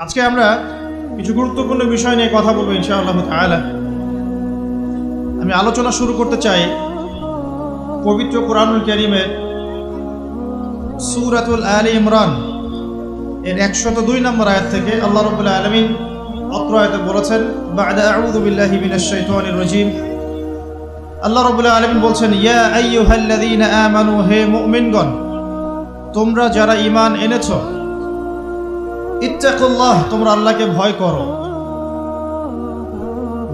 আজকে আমরা কিছু গুরুত্বপূর্ণ বিষয় নিয়ে কথা বলবো ইনশাআল্লাহ তাআলা। আমি আলোচনা শুরু করতে চাই পবিত্র কোরআনুল কারীমের সূরাতুল আলে ইমরান এর 102 নম্বর আয়াত থেকে। আল্লাহ রাব্বুল আলামিন অত্র আয়াতে বলেছেন, বা'দা আউযু বিল্লাহি মিনাশ শাইতানির রাজীম। আল্লাহ রাব্বুল আলামিন বলছেন, ইয়া আইয়ুহাল্লাযীনা আমানু, হে মুমিনগণ, তোমরা যারা ঈমান এনেছো, ইত্তাকুল্লাহ, তোমরা আল্লাহকে ভয় করো,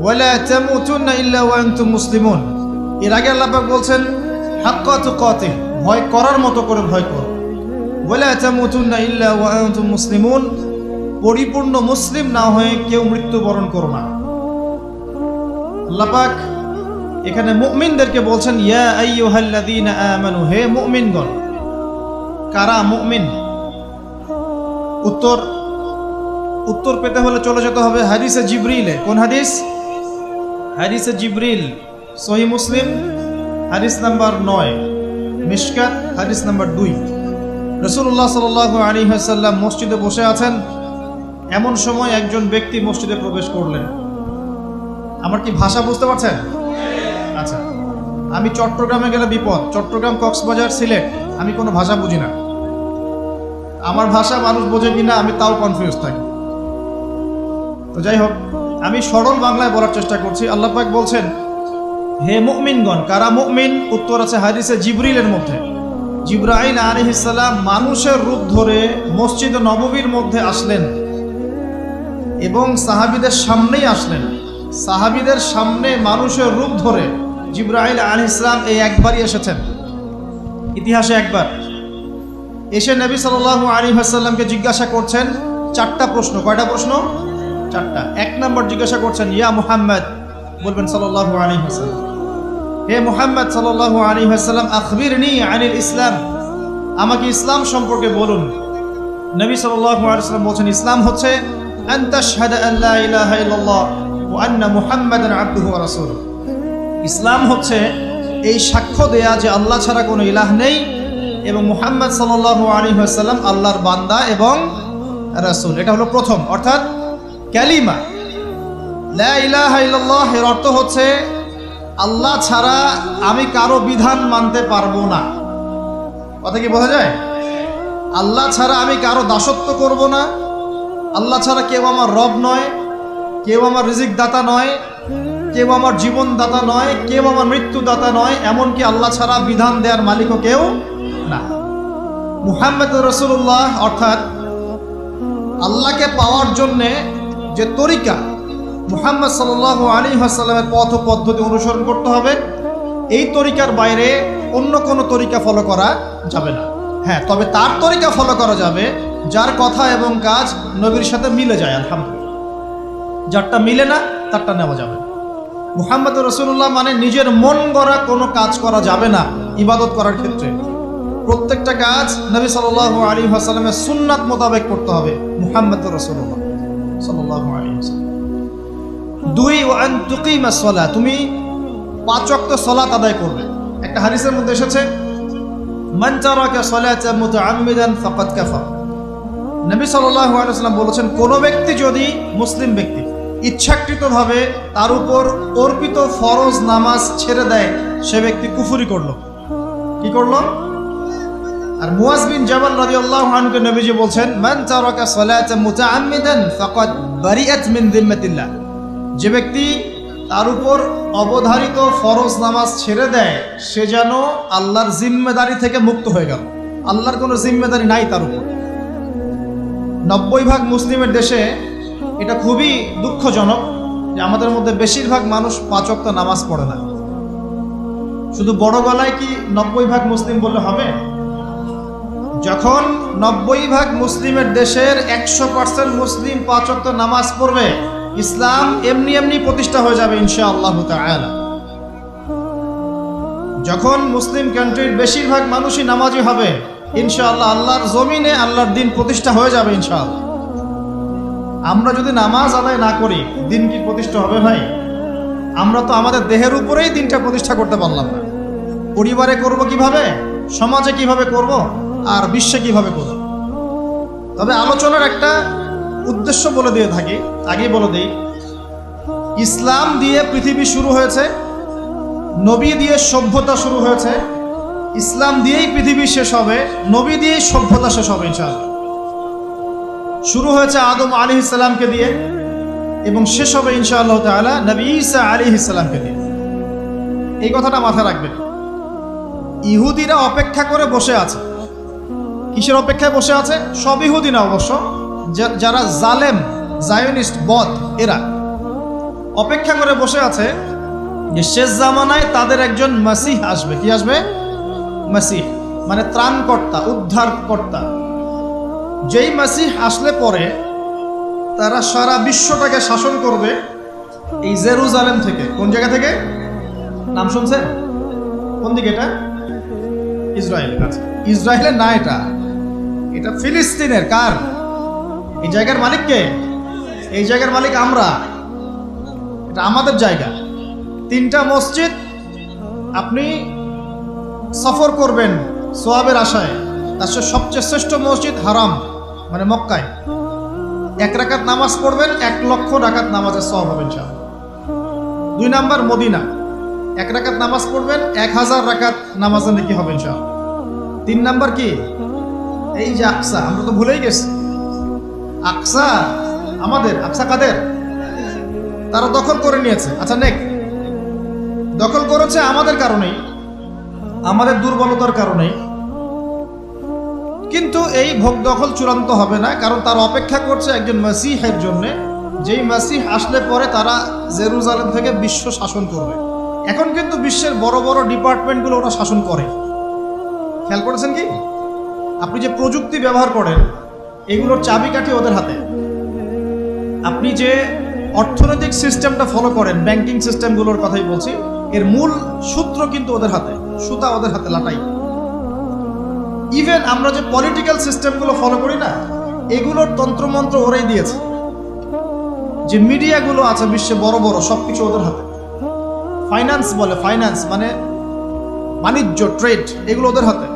ওয়ালা তামুতুন্না ইল্লা ওয়া আনতুম মুসলিমুন। এর আগে আল্লাহ পাক বলছেন হাক্কা তুকাতিহ, ভয় করার মতো করে ভয় করো, ওয়ালা তামুতুন্না ইল্লা ওয়া আনতুম মুসলিমুন, পরিপূর্ণ মুসলিম না হয়ে কেউ মৃত্যুবরণ করো না। আল্লাহ পাক এখানে মুমিনদেরকে বলছেন, ইয়া আইয়ুহাল্লাযীনা আমানু, হে মুমিনগণ। কারা মুমিন? উত্তর পেতে হলে চলে যেতে হবে হাদিসে জিবরিলে। কোন হাদিস? হাদিসে জিবরিল, সহিহ মুসলিম হাদিস নাম্বার 9, মিশকাত হাদিস নাম্বার 2। রাসূলুল্লাহ সাল্লাল্লাহু আলাইহি ওয়াসাল্লাম মসজিদে বসে আছেন। এমন সময় একজন ব্যক্তি মসজিদে প্রবেশ করলেন। আমার কি ভাষা বুঝতে পারছেন? আচ্ছা, আমি চট্টগ্রামে গেলে বিপদ। চট্টগ্রাম, কক্সবাজার, সিলেট, আমি কোনো ভাষা বুঝি না। আমার ভাষা মানুষ বোঝে কিনা আমি তাও কনফিউজ থাকি। তো যাই হোক, আমি সরল বাংলায় বলার চেষ্টা করছি। আল্লাহ পাক বলছেন, হে মুমিনগণ। কারা মুমিন? উত্তর আছে হাদিসে জিবরিলের মধ্যে। জিবরাইল আলাইহিস সালাম মানুষের রূপ ধরে মসজিদ নববীর মধ্যে আসলেন এবং সাহাবীদের সামনেই আসলেন। সাহাবীদের সামনে মানুষের রূপ ধরে জিবরাইল আলাইহিস সালাম এই একবারই এসেছেন, ইতিহাসে একবার। এসে নবী সাল্লাল্লাহু আলাইহি ওয়াসাল্লামকে জিজ্ঞাসা করছেন 4টা প্রশ্ন। কয়টা প্রশ্ন? 4টা। 1 নম্বর জিজ্ঞাসা করছেন, ইয়া মুহাম্মদ, বলবেন সাল্লাল্লাহু আলাইহি ওয়াসাল্লাম, হে মুহাম্মদ সাল্লাল্লাহু আলাইহি ওয়াসাল্লাম, আখবিরনি আনিল ইসলাম, আমাকে ইসলাম সম্পর্কে বলুন। নবী সাল্লাল্লাহু আলাইহি ওয়াসাল্লাম বলছেন, ইসলাম হচ্ছে আন তাশহাদা আন লা ইলাহা ইল্লাল্লাহ ওয়া আন্না মুহাম্মাদান আবদুহু ওয়া রাসূলুহু। ইসলাম হচ্ছে এই সাক্ষ্য দেয়া যে আল্লাহ ছাড়া কোনো ইলাহ নেই এবং মুহাম্মদ সাল্লাল্লাহু আলাইহি ওয়াসাল্লাম আল্লাহর বান্দা এবং রাসূল। এটা হলো প্রথম, অর্থাৎ কালিমা লা ইলাহা ইল্লাল্লাহ। এর অর্থ হচ্ছে আল্লাহ ছাড়া আমি কারো বিধান মানতে পারবো না। কথা কি বোঝা যায়? আল্লাহ ছাড়া আমি কারো দাসত্ব করব না। আল্লাহ ছাড়া কেউ আমার রব নয়, কেউ আমার রিজিক দাতা নয়, কেউ আমার জীবন দাতা নয়, কেউ আমার মৃত্যু দাতা নয়, এমনকি আল্লাহ ছাড়া বিধান দেওয়ার মালিকও কেউ না। মুহাম্মদ রাসূলুল্লাহ, অর্থাৎ আল্লাহকে পাওয়ার জন্যে যে তরিকা, মুহাম্মদ সাল্লাল্লাহু আলাইহি ওয়াসাল্লামের পথ ও পদ্ধতি অনুসরণ করতে হবে। এই তরিকার বাইরে অন্য কোনো তরিকা ফলো করা যাবে না। হ্যাঁ, তবে তার তরিকা ফলো করা যাবে যার কথা এবং কাজ নবীর সাথে মিলে যায়, আলহামদুলিল্লাহ। যারটা মিলে না তারটা নেওয়া যাবে। মুহাম্মদ রাসূলুল্লাহ মানে নিজের মন গড়া কোনো কাজ করা যাবে না। ইবাদত করার ক্ষেত্রে প্রত্যেকটা কাজ নবী সাল্লাল্লাহু আলাইহি ওয়াসাল্লামের সুন্নাত মোতাবেক করতে হবে। মুহাম্মদ রাসূলুল্লাহ সাল্লাল্লাহু আলাইহি ওয়াসাল্লাম। 2, ওয়া আন তুকিমাস সালাত, তুমি 5 ওয়াক্ত সালাত আদায় করবে। একটা হাদিসের মধ্যে এসেছে, মান তারাকা সালাতান মুতাআম্মিদান ফাকাদ কাফার। নবী সাল্লাল্লাহু আলাইহি ওয়াসাল্লাম বলেছেন, কোন ব্যক্তি যদি, মুসলিম ব্যক্তি, ইচ্ছাকৃতভাবে তার উপর অর্পিত ফরজ নামাজ ছেড়ে দেয়, সে ব্যক্তি কুফরি করলো। কি করলো? আর মুয়াজ বিন জাবাল রাদিয়াল্লাহু আনহু নবীজি বলছেন, মান তারাকা সালাতান মুতাআম্মিদান ফাকাদ বারিআত মিন যিম্মাতিল্লাহ। যে ব্যক্তি তার উপর অবধারিত ফরজ নামাজ ছেড়ে দেয়, সে যেন আল্লাহর জিম্মেদারি থেকে মুক্ত হয়ে গেল। আল্লাহর কোনো জিম্মেদারি নাই তার উপর। 90% মুসলিমের দেশে এটা খুবই দুঃখজনক যে আমাদের মধ্যে বেশিরভাগ মানুষ 5 ওয়াক্ত নামাজ পড়ে না। শুধু বড় গলায় কি 90% মুসলিম বললে হবে? যখন 90% মুসলিমের দেশের 100% মুসলিম 5 ওয়াক্ত নামাজ পড়বে, ইসলাম এমনি এমনি প্রতিষ্ঠা হয়ে যাবে ইনশাআল্লাহ তাআলা। যখন মুসলিম কান্ট্রির বেশিরভাগ মানুষই নামাজি হবে, ইনশাআল্লাহ আল্লাহর জমিনে আল্লাহর দিন প্রতিষ্ঠা হয়ে যাবে ইনশাআল্লাহ। আমরা যদি নামাজ আদায় না করি, দিন কি প্রতিষ্ঠা হবে ভাই? আমরা তো আমাদের দেহের উপরেই দিনটা প্রতিষ্ঠা করতে পারলাম না। পরিবারে করব কিভাবে, সমাজে কিভাবে করব, আর বিশ্বে কিভাবে করব? তবে আলোচনার একটা উদ্দেশ্য বলে দিয়ে থাকি, আগেই বলে দিই, ইসলাম দিয়ে পৃথিবী শুরু হয়েছে, নবী দিয়ে সভ্যতা শুরু হয়েছে, ইসলাম দিয়েই পৃথিবী শেষ হবে, নবী দিয়েই সভ্যতা শেষ হবে ইনশাআল্লাহ। শুরু হয়েছে আদম আলাইহিস সালামকে দিয়ে এবং শেষ হবে ইনশাআল্লাহ তাআলা নবী ঈসা আলাইহিস সালামকে দিয়ে। এই কথাটা মাথায় রাখবেন। ইহুদিরা অপেক্ষা করে বসে আছে। কিসের অপেক্ষায় বসে আছে? সব ইহুদি না অবশ্য, যারা জালেম, জায়নিস্ট, বদ, এরা অপেক্ষা করে বসে আছে যে শেষ জামানায় তাদের একজন মাসিহ আসবে। কি আসবে? মাসিহ মানে ত্রাণকর্তা, উদ্ধারকর্তা। যেই মাসিহ আসলে পরে তারা সারা বিশ্বটাকে শাসন করবে এই জেরুজালেম থেকে। কোন জায়গা থেকে? নাম শুনছেন? কোন দিকে এটা? ইসরায়েলের কাছে। ইসরায়েলের না, এটা ফিলিস্তিনের। কার? এই জায়গার মালিক কে? এই জায়গার মালিক আমরা। এটা আমাদের জায়গা। 3টা মসজিদ আপনি সফর করবেন সোয়াবের আশায়, তার সবচেয়ে শ্রেষ্ঠ মসজিদ হারাম মানে মক্কায়। 1 রাকাত নামাজ পড়বেন, 1 লক্ষ রাকাত নামাজের সওয়াব হবে ইনশাআল্লাহ। 2 নাম্বার মদিনা, 1 রাকাত নামাজ পড়বেন, 1000 রাকাত নামাজের নেকি হবে ইনশাআল্লাহ। 3 নাম্বার কি? এই যে আকসা, আমরা তো ভুলেই গেছি। আকসা আমাদের, আকসা কাদের? তারা দখল করে নিয়েছে। আচ্ছা নেক, দখল করেছে আমাদের কারণেই, আমাদের দুর্বলতার কারণেই। কিন্তু এই ভোগ দখল চূড়ান্ত হবে না, কারণ তারা অপেক্ষা করছে একজন মাসিহের জন্য, যেই মাসিহ আসলে পরে তারা জেরুজালেম থেকে বিশ্ব শাসন করবে। এখন কিন্তু বিশ্বের বড় বড় ডিপার্টমেন্টগুলো ওরা শাসন করে। খেয়াল করেছেন কি? আপনি যে প্রযুক্তি ব্যবহার করেন এগুলোর চাবিকাঠি ওদের হাতে। আপনি যে অর্থনৈতিক সিস্টেমটা ফলো করেন, ব্যাংকিং সিস্টেমগুলোর কথাই বলছি, এর মূল সূত্র কিন্তু ওদের হাতে, সুতা ওদের হাতে লাটাই। ইভেন আমরা যে পলিটিক্যাল সিস্টেমগুলো ফলো করি না, এগুলোর তন্ত্রমন্ত্র ওরাই দিয়েছে। যে মিডিয়াগুলো আছে বিশ্বে বড় বড়, সবকিছু ওদের হাতে। ফাইন্যান্স বলে, ফাইন্যান্স মানে বাণিজ্য, ট্রেড, এগুলো ওদের হাতে।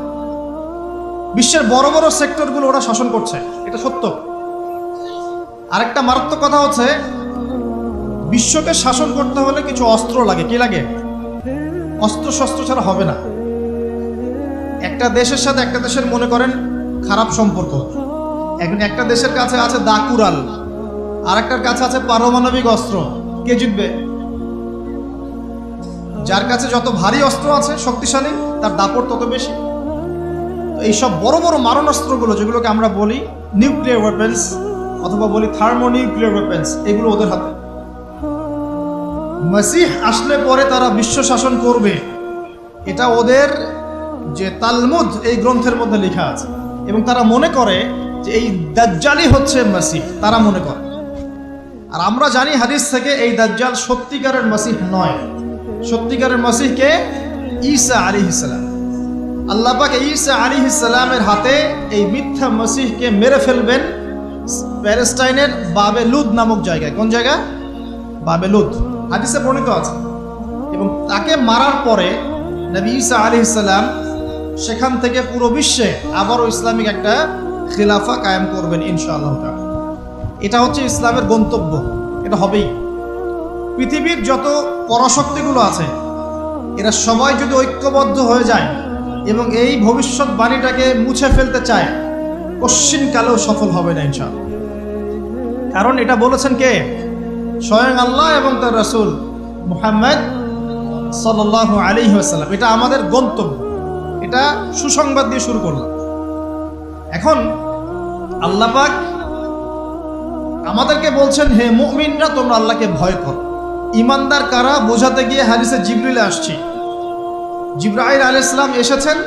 বিশ্বের বড় বড় সেক্টরগুলো ওরা শাসন করছে, এটা সত্য। আরেকটা মারাত্মক কথা হচ্ছে, বিশ্বকে শাসন করতে হলে কিছু অস্ত্র লাগে। কি লাগে? অস্ত্র শস্ত্র ছাড়া হবে না। একটা দেশের সাথে একটা দেশের মনে করেন খারাপ সম্পর্ক, এখন একটা দেশের কাছে আছে দাকুরাল, আর একটার কাছে আছে পারমাণবিক অস্ত্র। কে জিতবে? যার কাছে যত ভারী অস্ত্র আছে, শক্তিশালী, তার দাপট তত বেশি। তো এইসব বড় বড় মারণাস্ত্রগুলো, যেগুলোকে আমরা বলি নিউক্লিয়ার ওয়েপেন্স অথবা বলি থার্মোনিউক্লিয়ার ওয়েপেন্স, এগুলো ওদের হাতে। মাসিহ আসলে পরে তারা বিশ্ব শাসন করবে, এটা ওদের যে তালমুদ এই গ্রন্থের মধ্যে লেখা আছে। এবং তারা মনে করে যে এই দাজ্জালই হচ্ছে মাসিহ, তারা মনে করে। আর আমরা জানি হাদিস থেকে এই দাজ্জাল সত্যিকারের মাসিহ নয়। সত্যিকারের মাসিহ কে? ঈসা আলাইহিস সালাম। আল্লাহ পাক ঈসা আলাইহিস সালামের হাতে এই মিথ্যা মাসিহকে মেরে ফেলবেন প্যালেস্টাইনের বাবেলুদ নামক জায়গায়। কোন জায়গা? বাবেলুদ, হাদিসে বর্ণিত আছে। এবং তাকে মারার পরে নবী ঈসা আলাইহিস সালাম সেখান থেকে পুরো বিশ্বে আবারও ইসলামিক একটা খিলাফা কায়েম করবেন ইনশাআল্লাহ তাআলা। এটা হচ্ছে ইসলামের গন্তব্য, এটা হবেই। পৃথিবীর যত পরাশক্তিগুলো আছে এরা সবাই যদি ঐক্যবদ্ধ হয়ে যায় এবং এই ভবিষ্যৎবাণীটাকে মুছে ফেলতে চায়, কশ্চিনকালেও সফল হবে না ইনশাআল্লাহ। কারণ এটা বলেছেন কে? স্বয়ং আল্লাহ এবং তার রাসূল মুহাম্মদ সাল্লাল্লাহু আলাইহি ওয়াসাল্লাম। এটা আমাদের গন্তব্য, এটা সুসংবাদ দিয়ে শুরু করলাম। এখন আল্লাহ পাক আমাদেরকে বলছেন, হে মুমিনরা, তোমরা আল্লাহকে ভয় করো। ইমানদার কারা বোঝাতে গিয়ে হাদিসে জিবরিল আসছে। জিবরাইল আলাইহিস সালাম এসেছেন,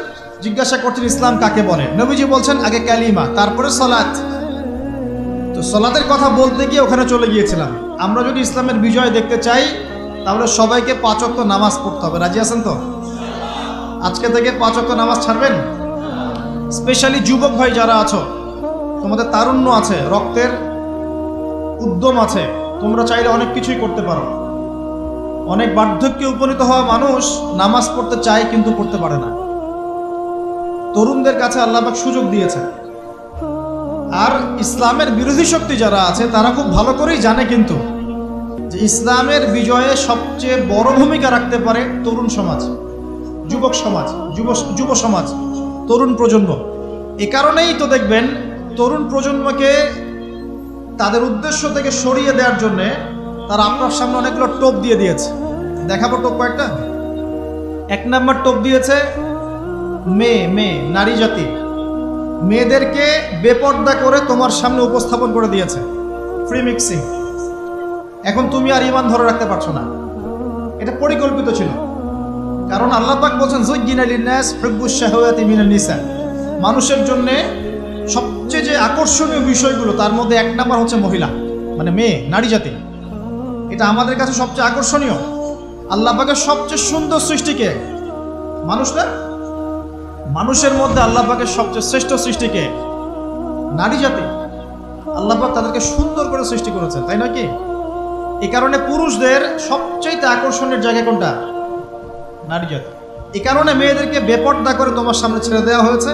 জিজ্ঞাসা করছেন ইসলাম কাকে বলে। নবীজি বলছেন আগে কালিমা, তারপরে সালাত। তো সালাতের কথা বলতে গিয়ে ওখানে চলে গিয়েছিলাম। আমরা যদি ইসলামের বিজয় দেখতে চাই তাহলে সবাইকে 5 ওয়াক্ত নামাজ পড়তে হবে। রাজি আছেন তো? আজকে থেকে 5 ওয়াক্ত নামাজ ছাড়বেন? স্পেশালি যুবক ভাই যারা আছো, তোমাদের তারুণ্য আছে, রক্তের উদ্যম আছে, তোমরা চাইলে অনেক কিছুই করতে পারো। অনেক বার্ধক্যে উপনীত হওয়া মানুষ নামাজ পড়তে চায় কিন্তু পড়তে পারে না। তরুণদের কাছে আল্লাহ পাক সুযোগ দিয়েছেন। আর ইসলামের বিরোধী শক্তি যারা আছে তারা খুব ভালো করেই জানে কিন্তু যে ইসলামের বিজয়ে সবচেয়ে বড় ভূমিকা রাখতে পারে তরুণ সমাজ, যুবক সমাজ, যুব সমাজ, তরুণ প্রজন্ম। এ কারণেই তো দেখবেন তরুণ প্রজন্মকে তাদের উদ্দেশ্য থেকে সরিয়ে দেওয়ার জন্যে তারা আপনার সামনে অনেকগুলো টোপ দিয়ে দিয়েছে। দেখাবো টোপ কয়েকটা। 1 নম্বর টোপ দিয়েছে মেয়ে নারী জাতি, মেয়েদেরকে বেপর্দা করে তোমার সামনে উপস্থাপন করে দিয়েছে, ফ্রি মিক্সিং। এখন তুমি আর ঈমান ধরে রাখতে পারছো না। এটা পরিকল্পিত ছিল, কারণ আল্লাহ পাক বলছেন যুজ্জিনা লিন-নাস হুব্বুশ শাহাওয়াতি মিনান নিসা। মানুষের জন্য সবচেয়ে যে আকর্ষণীয় বিষয়গুলো তার মধ্যে 1 নম্বর হচ্ছে মহিলা, মানে মেয়ে, নারী জাতি। এটা আমাদের কাছে সবচেয়ে আকর্ষণীয়। আল্লাহ পাকের সবচেয়ে সুন্দর সৃষ্টিকে মানুষ না, মানুষের মধ্যে আল্লাহ পাকের সবচেয়ে শ্রেষ্ঠ সৃষ্টিকে নারী জাতি। আল্লাহ পাক তাদেরকে সুন্দর করে সৃষ্টি করেছেন, তাই নয় কি? এই কারণে পুরুষদের সবচেয়ে আকর্ষণের জায়গা কোনটা? নারী জাতি। এই কারণে মেয়েদেরকে বেপর্দা করে তোমার সামনে ছেড়ে দেওয়া হয়েছে।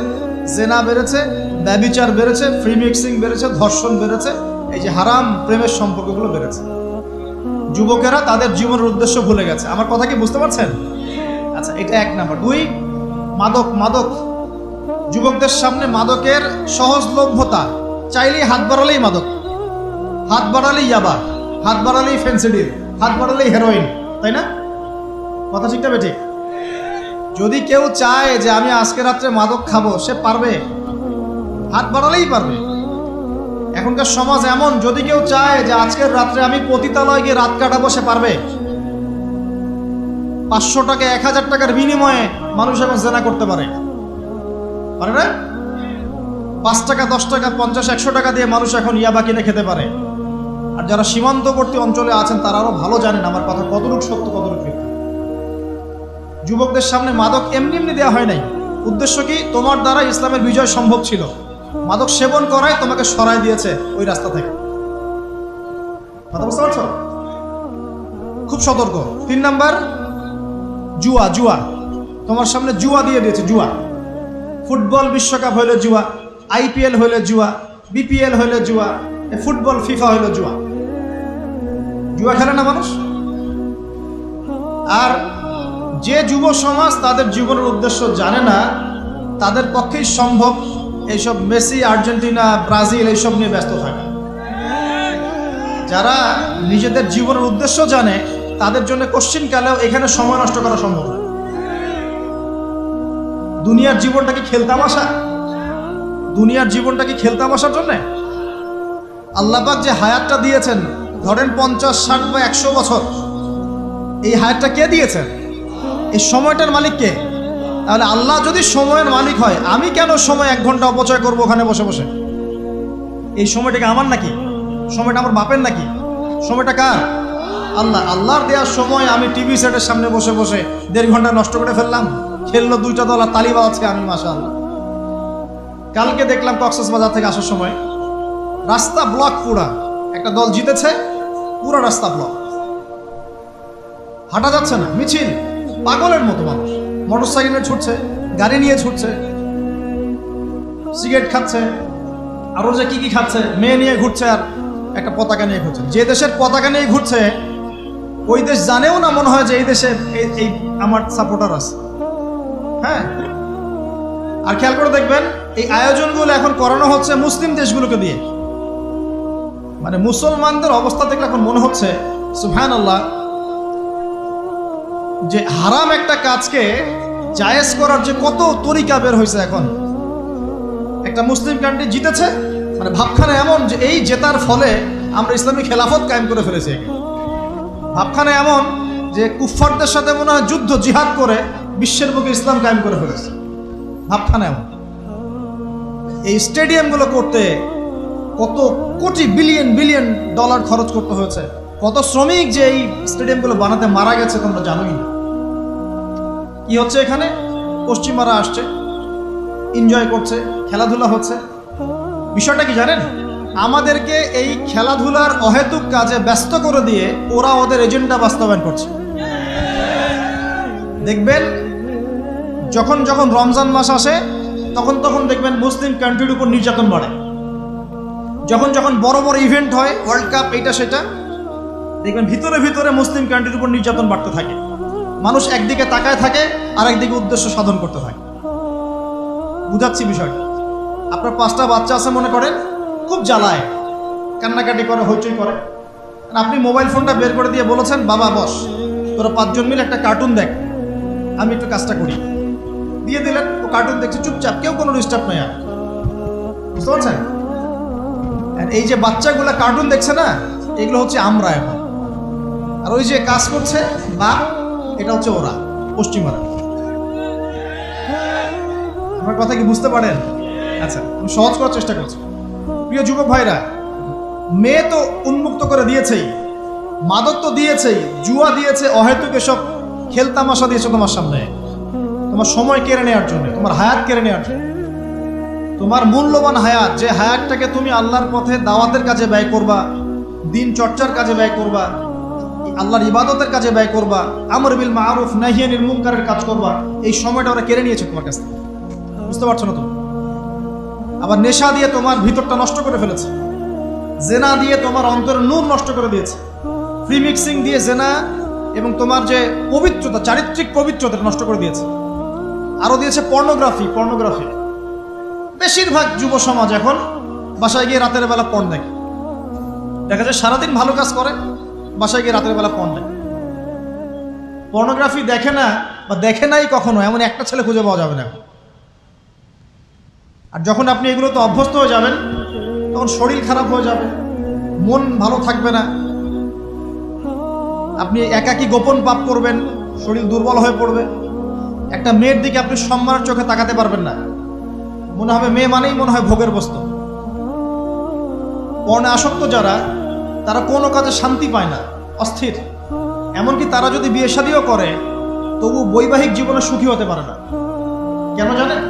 জেনা বেড়েছে, ব্যভিচার বেড়েছে, ফ্রি মিক্সিং বেড়েছে, ধর্ষণ বেড়েছে, এই যে হারাম প্রেমের সম্পর্কগুলো বেড়েছে। যুবকেরা তাদের জীবনের উদ্দেশ্য ভুলে গেছে। আমার কথা কি বুঝতে পারছেন? আচ্ছা, এটা 1 নাম্বার। 2, মাদক। যুবকদের সামনে মাদকের সহজলভ্যতা। চাইলেই হাত বাড়ালেই মাদক, হাত বাড়ালেই ইয়াবা, হাত বাড়ালেই ফেন্সিডিল, হাত বাড়ালেই হেরোইন, তাই না? কথা ঠিক না বেঠিক? যদি কেউ চায় যে আমি আজকে রাত্রে মাদক খাবো, সে পারবে, হাত বাড়ালেই পারবে। এখনকার সমাজ এমন, যদি কেউ চায় যে আজকের রাত্রে আমি পতিতালয়ে গিয়ে রাত কাটাবো, সে পারবে। 500 টাকা 1000 টাকার বিনিময়ে মানুষ এখন জেনা করতে পারে না? 5 টাকা 10 টাকা 50 100 টাকা দিয়ে মানুষ এখন ইয়াবা কিনে খেতে পারে। আর যারা সীমান্তবর্তী অঞ্চলে আছেন তারা আরো ভালো জানেন আমার কথা কতটুকু সত্য কতটুকু মিথ্যা। যুবকদের সামনে মাদক এমনি দেওয়া হয় নাই। উদ্দেশ্য কি? তোমার দ্বারা ইসলামের বিজয় সম্ভব ছিল। মাদক সেবন করাই তোমাকে সরাই দিয়েছে ওই রাস্তা থেকে। কথা বুঝতে পারছো? খুব সতর্ক। 3 নাম্বার, জুয়া। তোমার সামনে জুয়া দিয়ে দিয়েছে। জুয়া, ফুটবল বিশ্বকাপ হইলে জুয়া, IPL হইলে জুয়া, BPL হইলে জুয়া, ফুটবল ফিফা হইলে জুয়া। জুয়া খেলে না মানুষ। আর যে যুব সমাজ তাদের জীবনের উদ্দেশ্য জানে না, তাদের পক্ষেই সম্ভব এইসব মেসি, আর্জেন্টিনা, ব্রাজিল এইসব নিয়ে ব্যস্ত থাকা। যারা নিজেদের জীবনের উদ্দেশ্য জানে তাদের জন্য কোশ্চিনকালেও এখানে সময় নষ্ট করা সম্ভব না। দুনিয়ার জীবনটা কি খেলতামাশা? দুনিয়ার জীবনটা কি খেলতামাশার জন্য? আল্লাহ পাক যে হায়াতটা দিয়েছেন, ধরেন 50, 60 বা 100 বছর, এই হায়াতটা কে দিয়েছেন? এই সময়টার মালিক কে? তাহলে আল্লাহ যদি সময়ের মালিক হয়, আমি কেন সময় 1 ঘন্টা অপচয় করবো ওখানে বসে বসে? এই সময়টাকে আমার নাকি? সময়টা আমার বাপের নাকি? সময়টা কার? আল্লাহর দেওয়ার সময় আমি টিভি সেটের সামনে বসে বসে 1.5 ঘন্টা নষ্ট করে ফেললাম। খেললো 2টা দল আর তালি বাজাচ্ছে, আমি মাশাআল্লাহ। কালকে দেখলাম কক্সবাজার থেকে আসার সময় রাস্তা ব্লক, পুরা একটা দল জিতেছে, পুরো রাস্তা ব্লক, হাঁটা যাচ্ছে না, মিছিল, পাগলের মতো মানুষ মোটরসাইকেলে ছুটছে, গাড়ি নিয়ে ছুটছে, সিগারেট খাচ্ছে, আরো যে কি খাচ্ছে, মেয়ে নিয়ে ঘুরছে, আর একটা পতাকা নিয়ে ঘুরছে। যে দেশের পতাকা নিয়ে ঘুরছে ওই দেশ জানেও না মনে হয় যে এই দেশে এই আমার সাপোর্টার আছে। হ্যাঁ, আর খেয়াল করে দেখবেন এই আয়োজনগুলো এখন করানো হচ্ছে মুসলিম দেশগুলোকে দিয়ে। মানে মুসলমানদের অবস্থা দেখলে এখন মনে হচ্ছে সুবহানাল্লাহ, যে হারাম একটা কাজকে জায়েজ করার যে কত তরিকা বের হয়েছে। এখন একটা মুসলিম কান্ট্রি জিতেছে, মানে ভাবখানা এমন যে এই জেতার ফলে আমরা ইসলামী খেলাফত কায়েম করে ফেলেছি। ভাবখানা এমন যে কুফফারদের সাথে মনে হয় যুদ্ধ জিহাদ করে বিশ্বের বুকে ইসলাম কায়েম করে ফেলেছে। ভাবখানা এমন। এই স্টেডিয়ামগুলো করতে কত কোটি বিলিয়ন ডলার খরচ করতে হয়েছে, কত শ্রমিক যে এই স্টেডিয়ামগুলো বানাতে মারা গেছে তোমরা জানোই না। কি হচ্ছে এখানে? পশ্চিমারা আসছে, এনজয় করছে, খেলাধুলা হচ্ছে। বিষয়টা কি জানেন? আমাদেরকে এই খেলাধুলার অহেতুক কাজে ব্যস্ত করে দিয়ে ওরা ওদের এজেন্ডা বাস্তবায়ন করছে। দেখবেন যখন রমজান মাস আসে তখন দেখবেন মুসলিম কান্ট্রির উপর নির্যাতন বাড়ে। যখন যখন বড় বড় ইভেন্ট হয়, ওয়ার্ল্ড কাপ, এইটা সেটা, দেখবেন ভিতরে ভিতরে মুসলিম কান্ট্রির উপর নির্যাতন বাড়তে থাকে। মানুষ একদিকে তাকায় থাকে আর একদিকে উদ্দেশ্য সাধন করতে থাকে। বুঝাচ্ছি বিষয়টা। আপনার 5টা বাচ্চা আছে মনে করেন, খুব জ্বালায়, কান্নাকাটি করে, হইচই করে। আপনি মোবাইল ফোনটা বের করে দিয়ে বলেছেন, বাবা বস, তোরা 5 জন মিলে একটা কার্টুন দেখ, আমি একটু কাজটা করি। দিয়ে দিলেন, ও কার্টুন দেখছে চুপচাপ, কেউ কোনো ডিস্টার্ব নাই। আর বুঝতে পারছেন? এই যে বাচ্চাগুলো কার্টুন দেখছে না, এগুলো হচ্ছে আমরা এখন। আর ওই যে কাজ করছে বা এটা হচ্ছে ওরা, পশ্চিমারা। আমার কথা কি বুঝতে পারেন? আচ্ছা, আমি সহজ করার চেষ্টা করছি। প্রিয় যুবক ভাইরা, মেয়ে তো উন্মুক্ত করে দিয়েছেই, মাদক তো দিয়েছেই, জুয়া দিয়েছে, অহেতুক এসব খেলতামাশা দিয়েছে তোমার সামনে, তোমার সময় কেড়ে নেওয়ার জন্য, তোমার হায়াত কেড়ে নেওয়ার জন্য। তোমার মূল্যবান হায়াত, যে হায়াতটাকে তুমি আল্লাহর পথে দাওয়াতের কাজে ব্যয় করবা, দিন চর্চার কাজে ব্যয় করবা, আল্লাহর ইবাদতের কাজে ব্যয় করবা, আমর বিল মারুফ নাহি আনিল মুনকারের কাজ করবা, এই সময়টা ওরা কেড়ে নিয়েছে তোমার কাছ থেকে। বুঝতে পারছো না তুমি? আবার নেশা দিয়ে তোমার ভিতরটা নষ্ট করে ফেলেছে, জেনা দিয়ে তোমার অন্তরের নূর নষ্ট করে দিয়েছে, ফ্রি মিক্সিং দিয়ে জেনা এবং তোমার যে পবিত্রতা, চারিত্রিক পবিত্রতা নষ্ট করে দিয়েছে। আরো দিয়েছে পর্নোগ্রাফি। বেশিরভাগ যুব সমাজ এখন বাসায় গিয়ে রাতের বেলা পর্ন দেখে। দেখা যায় সারাদিন ভালো কাজ করে, বাসায় গিয়ে রাতের বেলা পর্ন দেখে। পর্নোগ্রাফি দেখে না বা দেখে নাই কখনো, এমন একটা ছেলে খুঁজে পাওয়া যাবে না। আর যখন আপনি এগুলোতে অভ্যস্ত হয়ে যাবেন, তখন শরীর খারাপ হয়ে যাবে, মন ভালো থাকবে না, আপনি একাকী গোপন পাপ করবেন, শরীর দুর্বল হয়ে পড়বে। একটা মেয়ের দিকে আপনি সম্মানের চোখে তাকাতে পারবেন না, মনে হবে মেয়ে মানেই মনে হয় ভোগের বস্তু। পর্ণে আসক্ত যারা, তারা কোনো কাজে শান্তি পায় না, অস্থির। এমনকি তারা যদি বিয়ে শাদীও করে, তবু বৈবাহিক জীবনে সুখী হতে পারে না। কেন জানেন?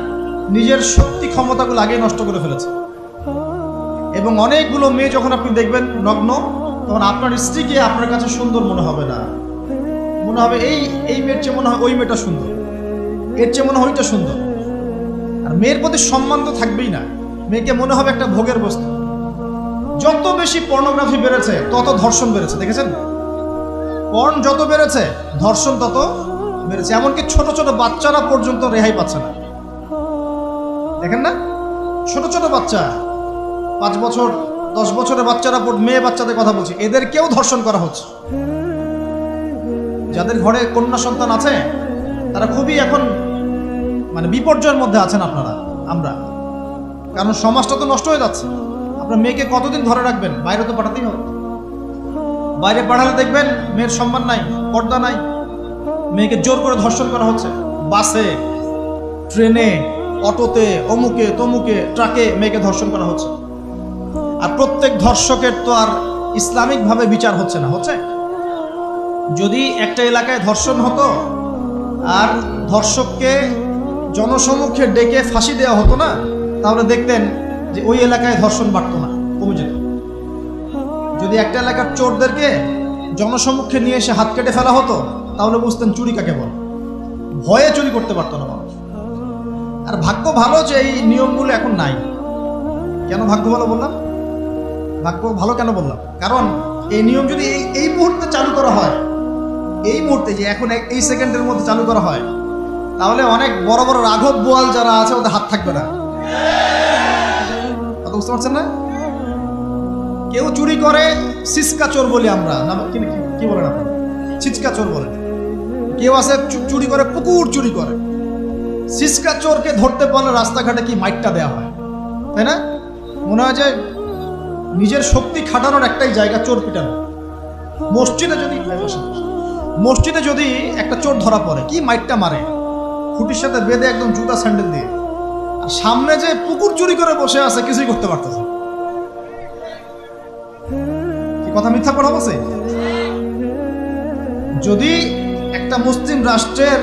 নিজের শক্তি ক্ষমতাগুলো আগে নষ্ট করে ফেলেছে। এবং অনেকগুলো মেয়ে যখন আপনি দেখবেন নগ্ন, তখন আপনার স্ত্রীকে আপনার কাছে সুন্দর মনে হবে না, মনে হবে এই মেয়ের চেয়ে মনে হয় ওই মেয়েটা সুন্দর, এর চেয়ে মনে হয় ওইটা সুন্দর। আর মেয়ের প্রতি সম্মান তো থাকবেই না, মেয়েকে মনে হবে একটা ভোগের বস্তু। যত বেশি পর্নোগ্রাফি বেড়েছে, তত ধর্ষণ বেড়েছে। দেখেছেন? পর্ন যত বেড়েছে, ধর্ষণ তত বেড়েছে। এমনকি ছোট ছোট বাচ্চারা পর্যন্ত রেহাই পাচ্ছে না। দেখেন না? ছোট ছোট বাচ্চা, 5 বছর 10 বছরের বাচ্চারা, মেয়ে বাচ্চাদের কথা বলছি, এদেরকেও ধর্ষণ করা হচ্ছে। যাদের ঘরে কন্যা সন্তান আছে, তারা খুবই এখন বিপর্যয়ের মধ্যে আছেন আপনারা, আমরা। কারণ সমাজটা তো নষ্ট হয়ে যাচ্ছে। আপনার মেয়েকে কতদিন ধরে রাখবেন? বাইরে তো পাঠাতেই হবে। বাইরে পাঠালে দেখবেন মেয়ের সম্মান নাই, পর্দা নাই, মেয়েকে জোর করে ধর্ষণ করা হচ্ছে। বাসে, ট্রেনে, অটোতে, অমুকে তমুকে, ট্রাকে মেয়েকে ধর্ষণ করা হচ্ছে। আর প্রত্যেক ধর্ষকের তো আর ইসলামিকভাবে বিচার হচ্ছে না, হচ্ছে? যদি একটা এলাকায় ধর্ষণ হতো আর ধর্ষককে জনসমক্ষে ডেকে ফাঁসি দেওয়া হতো না, তাহলে দেখতেন যে ওই এলাকায় ধর্ষণ বাড়তো না, কমে যেত। যদি একটা এলাকার চোরদেরকে জনসমক্ষে নিয়ে এসে হাত কেটে ফেলা হতো, তাহলে বুঝতেন চুরি কাকে বলে। ভয়ে চুরি করতে পারতো না মানুষ। আর ভাগ্য ভালো যে এই নিয়মগুলো এখন নাই। কেন ভাগ্য ভালো বললাম? ভাগ্য ভালো কেন বললাম? কারণ এই নিয়ম যদি এই মুহূর্তে চালু করা হয়, এই মুহূর্তে যে এখন এই সেকেন্ডের মধ্যে চালু করা হয়, তাহলে অনেক বড় বড় রাঘব বোয়াল যারা আছে, ওদের হাত থাকবে না। কথা বুঝতে পারছেন না? কেউ চুরি করে সিসকা চোর বলি আমরা, না কি বলেন আপনারা? ছিচকা চোর বলেন। কেউ আছে চুরি করে, পুকুর চুরি করে। সিসকা চোরকে ধরতে পারলে রাস্তাঘাটে কি মাইটটা দেওয়া হয়, তাই না? মনে হয় যে নিজের শক্তি খাটানোর একটাই জায়গা চোর পিটানো। মসজিদে যদি একটা চোর ধরা পড়ে, কি মাইটটা মারে, খুঁটির সাথে বেঁধে একদম জুতা স্যান্ডেল দিয়ে। আর সামনে যে পুকুর চুরি করে বসে আছে, কিছুই করতে পারতেছে। কি কথা মিথ্যা কথা বলছে? যদি একটা মুসলিম রাষ্ট্রের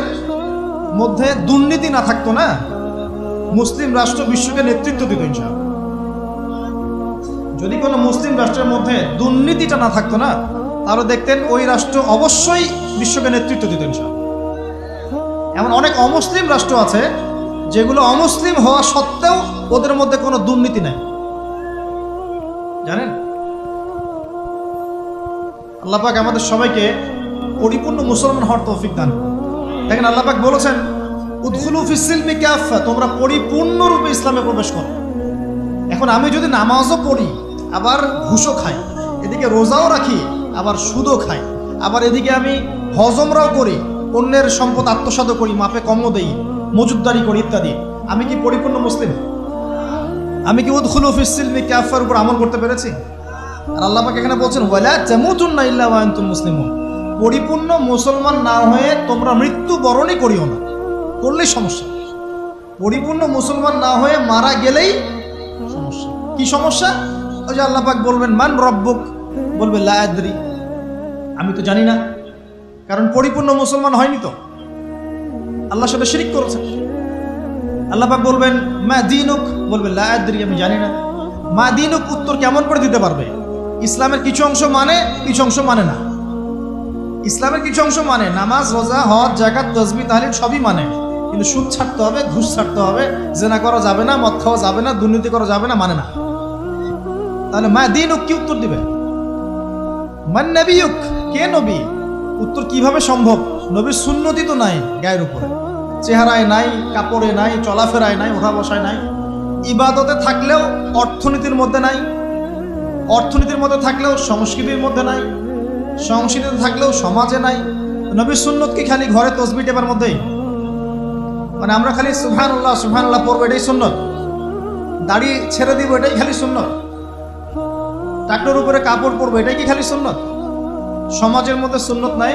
মধ্যে দুর্নীতি না থাকতো না, মুসলিম রাষ্ট্র বিশ্বকে নেতৃত্ব দিত ইনশাআল্লাহ। যদি কোনো মুসলিম রাষ্ট্রের মধ্যে দুর্নীতিটা না থাকতো না, তাহলে দেখতেন ওই রাষ্ট্র অবশ্যই বিশ্বকে নেতৃত্ব দিত ইনশাআল্লাহ। এমন অনেক অমুসলিম রাষ্ট্র আছে যেগুলো অমুসলিম হওয়া সত্ত্বেও ওদের মধ্যে কোনো দুর্নীতি নাই। জানেন? আল্লাহ পাক আমাদের সবাইকে পরিপূর্ণ মুসলমান হওয়ার তৌফিক দান করুন। দেখেন আল্লাহ পাক বলেছেন উদখুলু ফিস সিলমি কাফা, তোমরা পরিপূর্ণরূপে ইসলামে প্রবেশ করো। এখন আমি যদি নামাজও পড়ি, আবার ঘুষও খাই, এদিকে রোজাও রাখি, আবার সুদও খাই, আবার এদিকে আমি হজমরাও করি, অন্যের সম্পদ আত্মসাৎ করি, মাপে কমও দেই, মজুদদারি করি ইত্যাদি, আমি কি পরিপূর্ণ মুসলিম? আমি কি উদখুলু ফিস সিলমি কাফার উপর আমল করতে পেরেছি? আর আল্লাহ পাক এখানে বলছেন ওয়ালা তামুতুন্না ইল্লা ওয়া আনতুম মুসলিমুন, পরিপূর্ণ মুসলমান না হয়ে তোমরা মৃত্যুবরণই করিও না। করলেই সমস্যা। পরিপূর্ণ মুসলমান না হয়ে মারা গেলেই সমস্যা। কি সমস্যা? ওই যে আল্লাহ পাক বলবেন মান রব্বুক, বলবে লা আদরি, আমি তো জানি না, কারণ পরিপূর্ণ মুসলমান হয়নি তো, আল্লাহর সাথে শিরক করেছে। আল্লাহ পাক বলবেন মা দীনুক, বলবে লা আদরি, আমি জানি না। মা দীনুক উত্তর কেমন করে দিতে পারবে? ইসলামের কিছু অংশ মানে, কিছু অংশ মানে না। ইসলামের কিছু অংশ মানে, নামাজ, রোজা, হজ, যাকাত, তাসবিহ, তাহলিল সবই মানে, কিন্তু সুদ ছাড়তে হবে, ঘুষ ছাড়তে হবে, জেনা করা যাবে না, মদ খাওয়া যাবে না, দুর্নীতি করা যাবে না, মানে না। তাহলে মা দীনুক কি উত্তর দিবে? মান নবিয়ুক, কে নবী? উত্তর কিভাবে সম্ভব? নবীর সুন্নতি তো নাই গায়ের উপরে, চেহারায় নাই, কাপড়ে নাই, চলাফেরায় নাই, ওঠা বসায় নাই, ইবাদতে থাকলেও অর্থনীতির মধ্যে নাই, অর্থনীতির মধ্যে থাকলেও সংস্কৃতির মধ্যে নাই, সংস্কৃতিতে থাকলেও সমাজে নাই। নবীর সুন্নত কি খালি ঘরে তসবিহ টেপার মধ্যেই? মানে আমরা খালি সুবহানাল্লাহ সুবহানাল্লাহ পড়বো এটাই সুন্নত, দাড়ি ছেড়ে দিব এটাই খালি সুন্নত, টাকনোর উপরে কাপড় পরবো এটাই কি খালি সুন্নত? সমাজের মধ্যে সুন্নত নাই,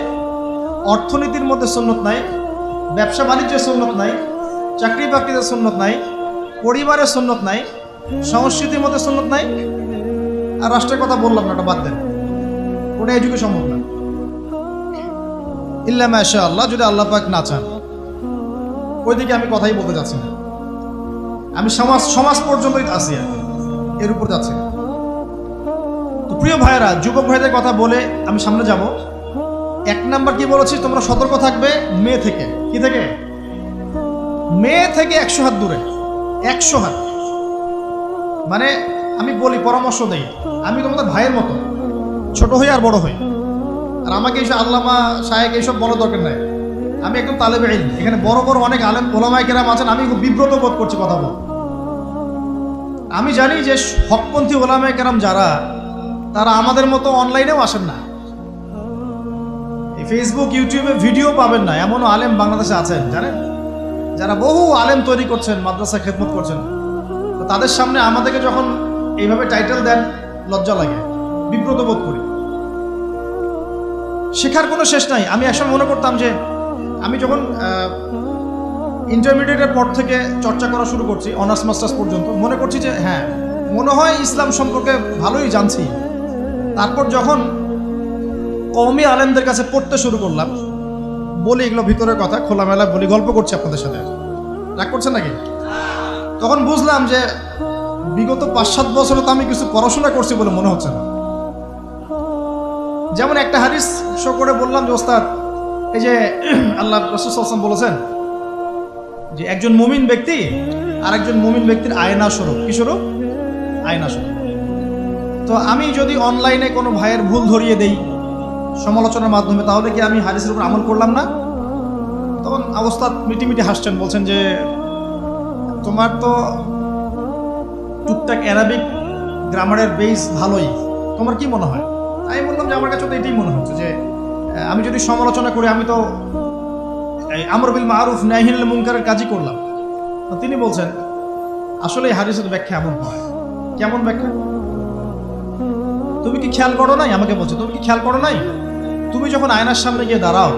অর্থনীতির মধ্যে সুন্নত নাই, ব্যবসা বাণিজ্যের সুন্নত নাই, চাকরি বাকরিতে সুন্নত নাই, পরিবারের সুন্নত নাই, সংস্কৃতির মধ্যে সুন্নত নাই, আর রাষ্ট্রের কথা বললাম না, ওটা বাদ দেন, ওটা এই যুগে সম্ভব না। ইল্লা মাশা আল্লাহ, যদি আল্লাহ পাক না চান। ওইদিকে আমি কথাই বলতে যাচ্ছি না, আমি সমাজ পর্যন্তই আছি, এর উপর যাচ্ছি। তো প্রিয় ভাইয়েরা, যুবক ভাইদের কথা বলে আমি সামনে যাব। 1 নাম্বার কি বলেছি, তোমরা সতর্ক থাকবে মেয়ে থেকে। কি থেকে? মেয়ে থেকে 100 হাত দূরে। 100 হাত মানে আমি বলি, পরামর্শ দেই, আমি তোমাদের ভাইয়ের মতো, ছোট হই আর বড় হই, আর আমাকে এইসব আল্লামা শায়েখ এইসব বলার দরকার নাই। আমি একদম তালেবে ইলম, এখানে বড় বড় অনেক আলেম ওলামায়ে কেরাম আছেন, আমি খুব বিব্রত বোধ করছি কথা বল। আমি জানি যে হকপন্থী ওলামায়ে কেরাম যারা, তারা আমাদের মতো অনলাইনেও আসেন না, ফেসবুক ইউটিউবে ভিডিও পাবেন না, এমনও আলেম বাংলাদেশে আছেন জানেন, যারা বহু আলেম তৈরি করছেন, মাদ্রাসা খেদমত করছেন। তো তাদের সামনে আমাদেরকে যখন এইভাবে টাইটেল দেন, লজ্জা লাগে, বিব্রত বোধ করি। শেখার কোনো শেষ নাই। আমি একসময় মনে করতাম যে আমি যখন ইন্টারমিডিয়েটের পর থেকে চর্চা করা শুরু করছি, অনার্স মাস্টার্স পর্যন্ত, মনে করছি যে হ্যাঁ, মনে হয় ইসলাম সম্পর্কে ভালোই জানছি। তারপর যখন কওমি আলেমদের কাছে পড়তে শুরু করলাম, বলি এগুলো ভিতরের কথা, খোলামেলা বলি, গল্প করছি আপনাদের সাথে, রাগ করছেন নাকি? তখন বুঝলাম যে বিগত 5-7 বছরে তো আমি কিছু পড়াশোনা করছি বলে মনে হচ্ছে না। যেমন একটা হাদিস শো করে বললাম যে ওস্তাদ, এই যে আল্লাহ রাসূল সাল্লাল্লাহু আলাইহি ওয়াসাল্লাম বলেছেন যে একজন মুমিন ব্যক্তি আর একজন মুমিন ব্যক্তির আয়না স্বরূপ। কি স্বরূপ? আয়না স্বরূপ। তো আমি যদি অনলাইনে কোনো ভাইয়ের ভুল ধরিয়ে দেই সমালোচনার মাধ্যমে, তাহলে কি আমি হাদিসের উপর আমল করলাম না? তখন ওস্তাদ মিটিমিটি হাসছেন, বলছেন যে তোমার তো টুকটাক অ্যারাবিক গ্রামারের বেস ভালোই, তোমার কি মনে হয়? আমি বললাম যে আমার কাছে তো এটাই মনে হচ্ছে যে আমি যদি সমালোচনা করি, আমি তো আমর বিল মারুফ নাহি আনিল মুনকারের কাজই করলাম। তো তিনি বলছেন আসলে এই হাদিসের ব্যাখ্যা এমন হয়। কেমন ব্যাখ্যা? তুমি কি খেয়াল করো নাই? আমাকে বলছে তুমি কি খেয়াল করো নাই, তুমি যখন আয়নার সামনে গিয়ে দাঁড়াও,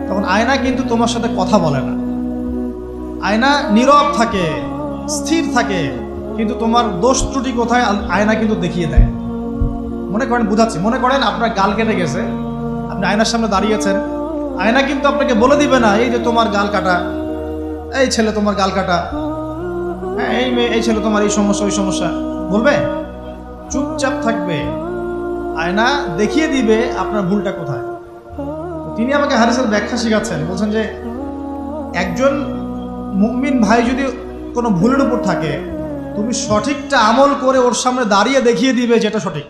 তখন আয়না কিন্তু তোমার সাথে কথা বলে না, আয়না নীরব থাকে, স্থির থাকে, কিন্তু তোমার দোষ ত্রুটি কোথায় আয়না কিন্তু দেখিয়ে দেয়। মনে করেন, বুঝাচ্ছি, মনে করেন আপনার গাল কেটে গেছে, আপনি আয়নার সামনে দাঁড়িয়েছেন, আয়না কিন্তু আপনাকে বলে দিবে না এই যে তোমার গাল কাটা, এই ছেলে তোমার গাল কাটা, হ্যাঁ এই মেয়ে, এই ছেলে তোমার এই সমস্যা ওই সমস্যা, বলবে? চুপচাপ থাকবে, আয়না দেখিয়ে দিবে আপনার ভুলটা কোথায়। তিনি আমাকে হাদিসের ব্যাখ্যা শিখাচ্ছেন, বলছেন যে একজন মুমিন ভাই যদি কোনো ভুলের উপর থাকে, তো তুমি সঠিকটা আমল করে ওর সামনে দাঁড়িয়ে দেখিয়ে দিবে যেটা সঠিক।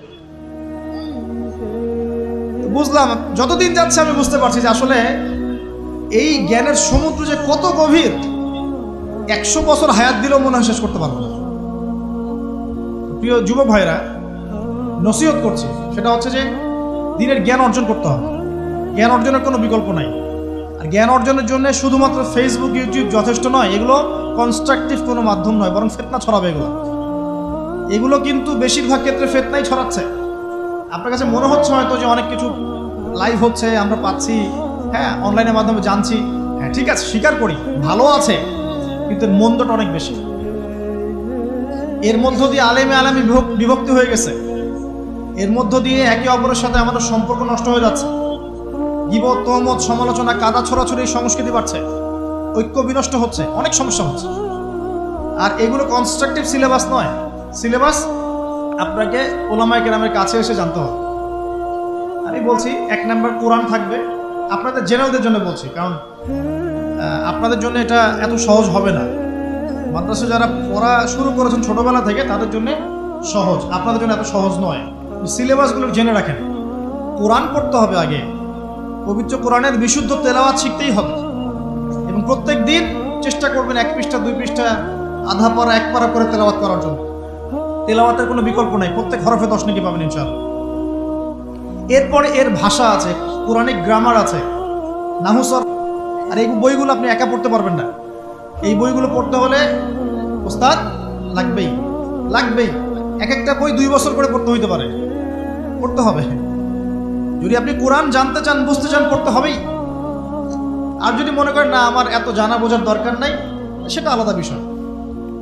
বুঝলাম, যতদিন যাচ্ছে আমি বুঝতে পারছি যে আসলে এই জ্ঞানের সমুদ্র যে কত গভীর, 100 বছর হায়াত দিলেও মনে হয় শেষ করতে পারবো না। প্রিয় যুবক ভাইরা, নসিহত করছি, সেটা হচ্ছে যে দিনের জ্ঞান অর্জন করতে হবে। জ্ঞান অর্জনের কোনো বিকল্প নাই। আর জ্ঞান অর্জনের জন্য শুধুমাত্র ফেসবুক, ইউটিউব যথেষ্ট নয়। এগুলো কনস্ট্রাকটিভ কোনো মাধ্যম নয়, বরং ফিতনা ছড়াবে এগুলো কিন্তু বেশিরভাগ ক্ষেত্রে ফিতনাই ছড়াচ্ছে। আপনার কাছে মনে হচ্ছে হয়তো যে অনেক কিছু লাইভ হচ্ছে, আমরা পাচ্ছি, হ্যাঁ, অনলাইনের মাধ্যমে জানছি, হ্যাঁ ঠিক আছে, স্বীকার করি ভালো আছে, কিন্তু মন্দটা অনেক বেশি। এর মধ্য দিয়ে আলেমে আলেমে বিভক্তি হয়ে গেছে। এর মধ্য দিয়ে একে অপরের সাথে আমাদের সম্পর্ক নষ্ট হয়ে যাচ্ছে। গীবত, তহমত, সমালোচনা, কাদা ছড়াছড়ি সংস্কৃতি বাড়ছে, ঐক্য বিনষ্ট হচ্ছে, অনেক সমস্যা হচ্ছে। আর এগুলো কনস্ট্রাকটিভ সিলেবাস নয়। সিলেবাস আপনাকে ওলামায়ে কেরামের কাছে এসে জানতে হবে। আমি বলছি 1 নাম্বার কোরআন থাকবে। আপনাদের জেনারেলদের জন্য বলছি, কারণ আপনাদের জন্য এটা এত সহজ হবে না। মাদ্রাসা যারা পড়া শুরু করেছেন ছোটবেলা থেকে তাদের জন্য সহজ, আপনাদের জন্য এত সহজ নয়। সিলেবাসগুলো জেনে রাখেন। কোরআন পড়তে হবে আগে, পবিত্র কোরআনের বিশুদ্ধ তেলাওয়াত শিখতেই হবে, এবং প্রত্যেক দিন চেষ্টা করবেন 1 পৃষ্ঠা 2 পৃষ্ঠা, আধা পারা 1 পারা করে তেলাওয়াত করার জন্য। তেলাওয়াতের কোনো বিকল্প নাই, প্রত্যেক হরফে 10 নেকি পাবেন ইনশাআল্লাহ। এরপরে এর ভাষা আছে, কোরআনিক গ্রামার আছে, নাহু সরফ। আর এই বইগুলো আপনি একা পড়তে পারবেন না। এই বইগুলো পড়তে হলে ওস্তাদ লাগবেই। এক একটা বই 2 বছর করে পড়তে হইতে পারে, পড়তে হবে। যদি আপনি কোরআন জানতে চান, বুঝতে চান, পড়তে হবেই। আর যদি মনে করেন না আমার এত জানা বোঝার দরকার নাই, সেটা আলাদা বিষয়।